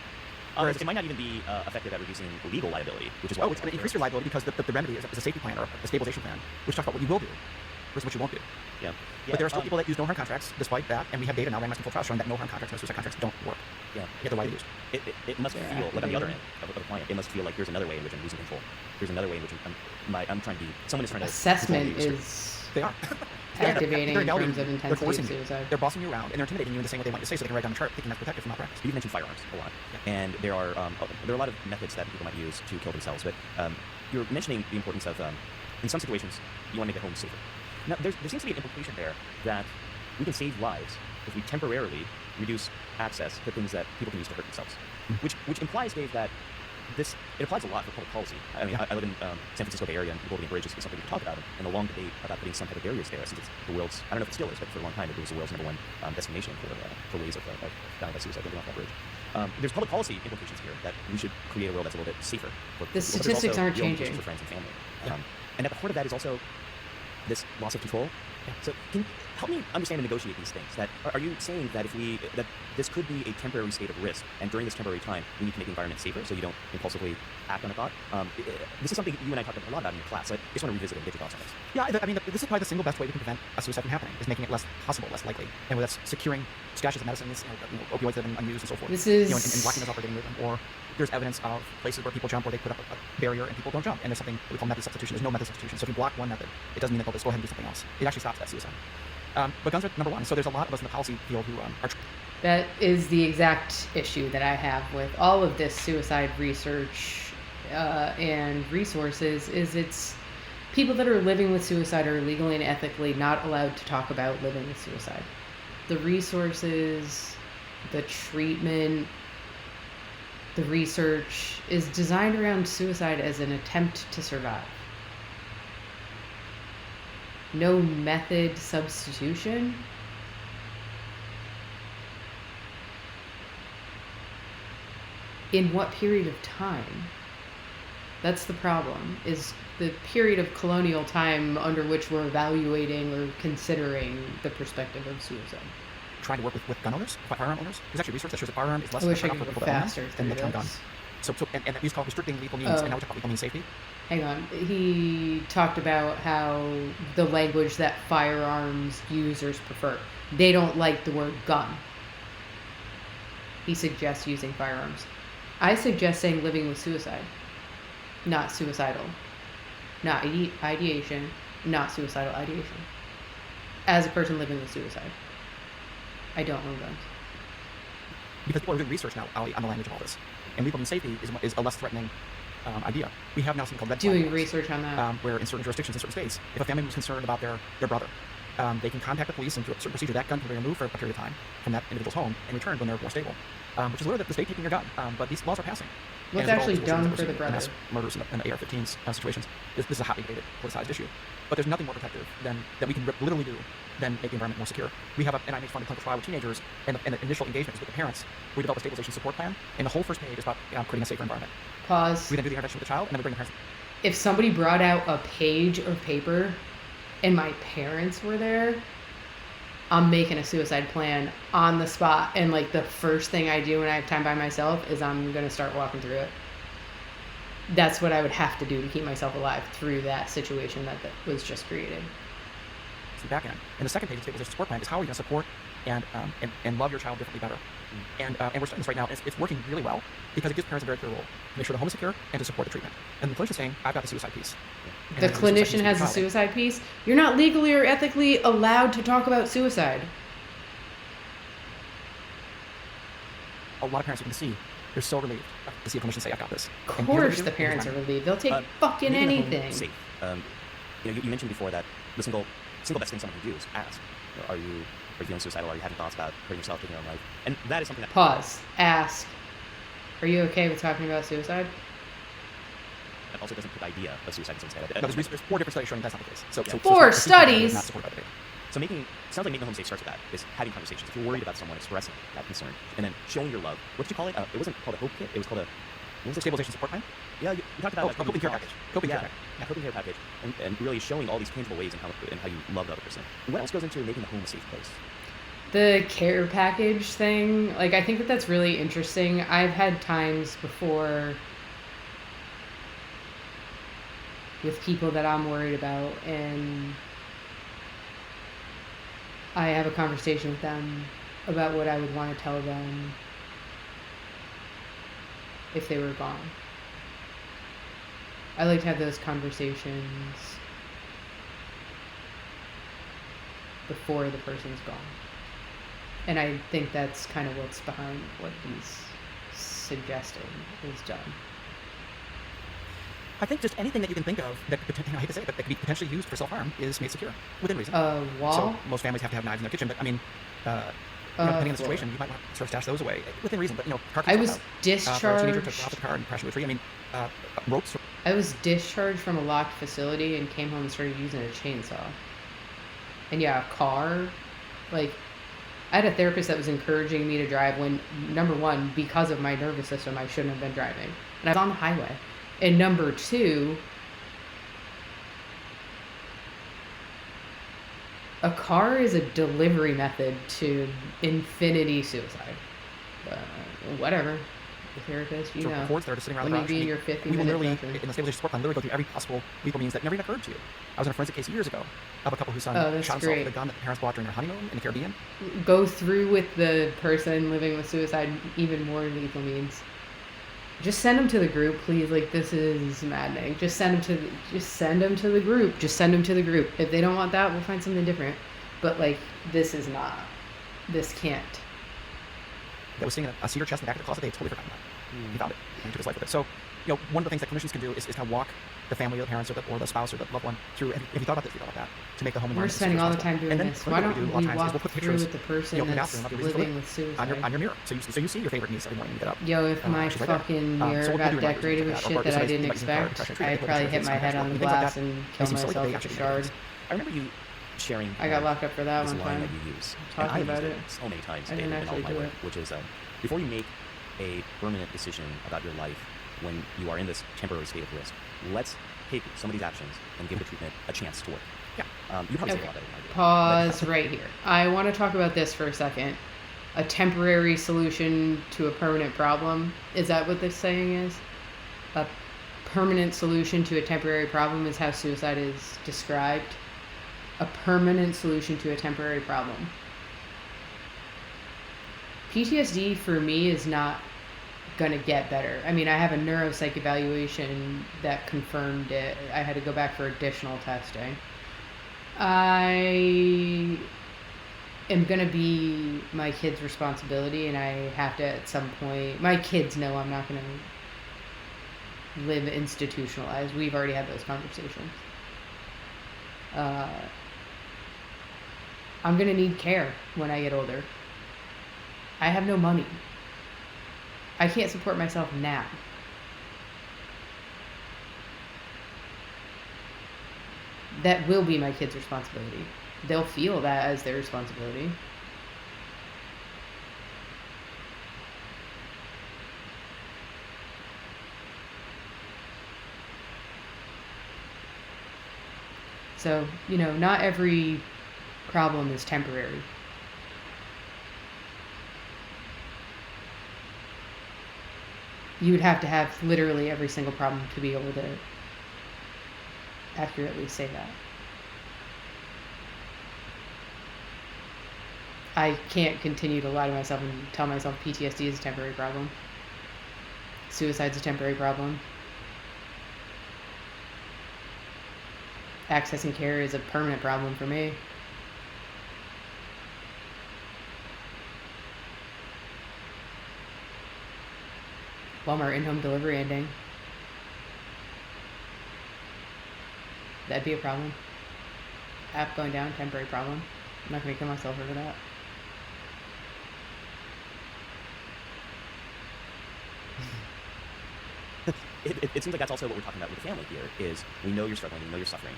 It might not even be effective at reducing legal liability, which is it's going to increase your liability because the remedy is a safety plan or a stabilization plan, which talks about what you will do versus what you won't do. Yeah. But there are still people that use no harm contracts despite that, and we have data now randomized control trials showing that no harm contracts and suicide contracts don't work. Yeah. Yet they're widely used. It must feel like on the other end of a client, it must feel like here's another way in which I'm losing control. Here's another way in which I'm trying to be. Someone is trying to. Assessment is. They are. Activating in terms of intensity of suicide. They're bossing you around and they're intimidating you in the same way they want you to say, so they can write down a chart thinking that's protective from malpractice. You mentioned firearms a lot, and there are a lot of methods that people might use to kill themselves. But you're mentioning the importance of, in some situations, you want to make the home safer. Now, there seems to be an implication there that we can save lives if we temporarily reduce access to things that people can use to hurt themselves. Which implies, Dave, that it applies a lot for public policy. I mean, I live in San Francisco Bay Area, and Golden Gate Bridge is something we can talk about, and a long debate about putting some type of barriers there, since it's the world's, I don't know if it still is, but for a long time it was the world's #1 destination for ways of dying by suicide, jumping off that bridge. There's public policy implications here that we should create a world that's a little bit safer. The statistics aren't changing. For friends and family. And at the heart of that is also this loss of control Yeah. So can you help me understand and negotiate these things? That are you saying that that this could be a temporary state of risk, and during this temporary time, we need to make the environment safer so you don't impulsively act on a thought? This is something you and I talked a lot about in your class. So I just want to revisit it and get your thoughts on this. Yeah, I mean, this is probably the single best way we can prevent a suicide from happening, is making it less possible, less likely. And whether that's securing stashes of medicines, opioids that have been unused and so forth. This is and locking those up or getting rid of them. Or there's evidence of places where people jump where they put up a barrier and people don't jump. And there's something we call method substitution. There's no method substitution. So if you block one method, it doesn't mean that they'll just go ahead and do something else. It actually stops that suicide. But guns are number one. So there's a lot of us in the policy field who are. That is the exact issue that I have with all of this suicide research and resources. Is it's people that are living with suicide are legally and ethically not allowed to talk about living with suicide. The resources, the treatment, the research is designed around suicide as an attempt to survive. No method substitution. In what period of time? That's the problem, is the period of colonial time under which we're evaluating or considering the perspective of suicide. Trying to work with gun owners, firearm owners. There's actually research that shows that firearm is less I wish I turn could off go for the faster than the through term gun. this. So and that we used to call restricting lethal means, and now we talk about lethal means safety. Hang on. He talked about how the language that firearms users prefer. They don't like the word gun. He suggests using firearms. I suggest saying living with suicide. Not suicidal. Not ideation. Not suicidal ideation. As a person living with suicide. I don't own guns. Because people are doing research now, Ali, on the language of all this. And lethal means safety is a less threatening idea. We have now something called red flag Doing laws, research on that. where in certain jurisdictions, in certain states, if a family was concerned about their brother, they can contact the police and through a certain procedure, that gun can be removed for a period of time from that individual's home and returned when they're more stable. Which is literally the state taking your gun. But these laws are passing. What's And actually as a result, done for the mass brother? murders and the AR-15s situations. This is a hotly debated, politicized issue. But there's nothing more protective than that we can literally do than make the environment more secure. We have an NIH-funded clinical trial with teenagers, and the initial engagement is with the parents. We develop a stabilization support plan, and the whole first page is about creating a safer environment. Pause. We then do the intervention with the child, and then we bring the parents. If somebody brought out a page of paper and my parents were there, I'm making a suicide plan on the spot. And like the first thing I do when I have time by myself is I'm going to start walking through it. That's what I would have to do to keep myself alive through that situation that was just created. The back end. And the second page of the stabilization support plan is how are you going to support and love your child differently better. And we're starting this right now. It's working really well because it gives parents a very clear role to make sure the home is secure and to support the treatment. And the clinician's saying, I've got the suicide piece. The clinician has a suicide piece. You're not legally or ethically allowed to talk about suicide. A lot of parents you can see, they're so relieved to see a clinician say, I've got this. Of course the parents are relieved. They'll take fucking making the home anything. safe. You mentioned before that the single best thing someone can do is ask, are you feeling suicidal? Are you having thoughts about hurting yourself, taking your own life? And that is something that... Pause. Ask. Are you okay with talking about suicide? That also doesn't put the idea of suicide instead. No, there's 4 different studies showing that's not the case. So 4 studies? Not supported by the data. So sounds like making the home safe starts with that, is having conversations. If you're worried about someone, expressing that concern, and then showing your love. What did you call it? It wasn't called a hope kit. It was called what was it? Stabilization support plan? Yeah, you talked about coping care package. Coping care package. Yeah, coping care package, and really showing all these tangible ways in how you love the other person. What else goes into making the home a safe place? The care package thing, like I think that's really interesting. I've had times before with people that I'm worried about, and I have a conversation with them about what I would want to tell them if they were gone. I like to have those conversations before the person's gone. And I think that's kind of what's behind what he's suggesting is done. I think just anything that you can think of that could, I hate to say it, but that could be potentially used for self-harm is made secure within reason. A wall? So most families have to have knives in their kitchen, but I mean, depending on the situation, you might want to sort of stash those away within reason. But car I was a discharged. teenager took off the car and crashed into a tree. I mean, ropes. I was discharged from a locked facility and came home and started using a chainsaw. And yeah, a car. Like, I had a therapist that was encouraging me to drive when, number one, because of my nervous system, I shouldn't have been driving. And I was on the highway. And number two, A car is a delivery method to infinity suicide. Whatever. The therapist, you So know. reports that are just sitting around When the you garage. be in and your we will 50-minute literally, session. in the stabilization support plan, literally go through every possible legal means that never even occurred to you. I was in a forensic case years ago of a couple whose son Oh, that's shot himself great. with a gun that the parents bought during their honeymoon in the Caribbean. Go through with the person living with suicide even more lethal means. Just send them to the group, please. Like, this is maddening. Just send them to the group. Just send them to the group. If they don't want that, we'll find something different. But like, this is not. This can't. That was sitting in a cedar chest in the back of the closet. They had totally forgotten that. He found it and he took his life with it. So, one of the things that clinicians can do is kind of walk the family, or the parents, or the spouse, or the loved one through. If you thought about this, if you thought about that, to make the home We're environment. spending all the time doing and then this. Why what don't we do a lot we of times is walk we'll put through pictures, with the person in the that's bathroom of your reasons to living live with suicide? on your mirror, so you see your favorite niece every morning when you get up. Yo, if my she's right there. fucking So mirror we'll do got reminders decorated with like that, shit or that I somebody's didn't using power expect, depression, I'd probably hit my head on the glass and kill things like myself they with actually the shard. I remember you sharing. I got locked up for that this one line time. that you use, Talking and I about used it. so many times I didn't in all actually my do work, it. which is before you make a permanent decision about your life, when you are in this temporary state of risk, let's take some of these actions and give the treatment a chance to work. Yeah. You probably say Okay. a lot better than I do. Pause right here. I want to talk about this for a second. A temporary solution to a permanent problem. Is that what this saying is? A permanent solution to a temporary problem is how suicide is described. A permanent solution to a temporary problem. PTSD for me is not gonna get better. I mean, I have a neuropsych evaluation that confirmed it. I had to go back for additional testing. I am gonna be my kid's responsibility, and I have to at some point. My kids know I'm not gonna live institutionalized. We've already had those conversations. I'm gonna need care when I get older. I have no money. I can't support myself now. That will be my kids' responsibility. They'll feel that as their responsibility. So, not every problem is temporary. You would have to have literally every single problem to be able to accurately say that. I can't continue to lie to myself and tell myself PTSD is a temporary problem. Suicide's a temporary problem. Accessing care is a permanent problem for me. Walmart in-home delivery ending. That'd be a problem. App going down, temporary problem. I'm not going to kill myself over that. It seems like that's also what we're talking about with the family here, is we know you're struggling, we know you're suffering.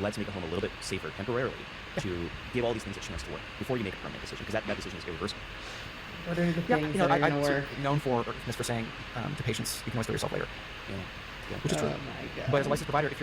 Let's make a home a little bit safer temporarily to give all these things a chance to work before you make a permanent decision, because that decision is irreversible. What are the things that are going to work? Known for saying to patients, you can always kill yourself later. Yeah. Which is true. Oh my God. But as a licensed provider, if you're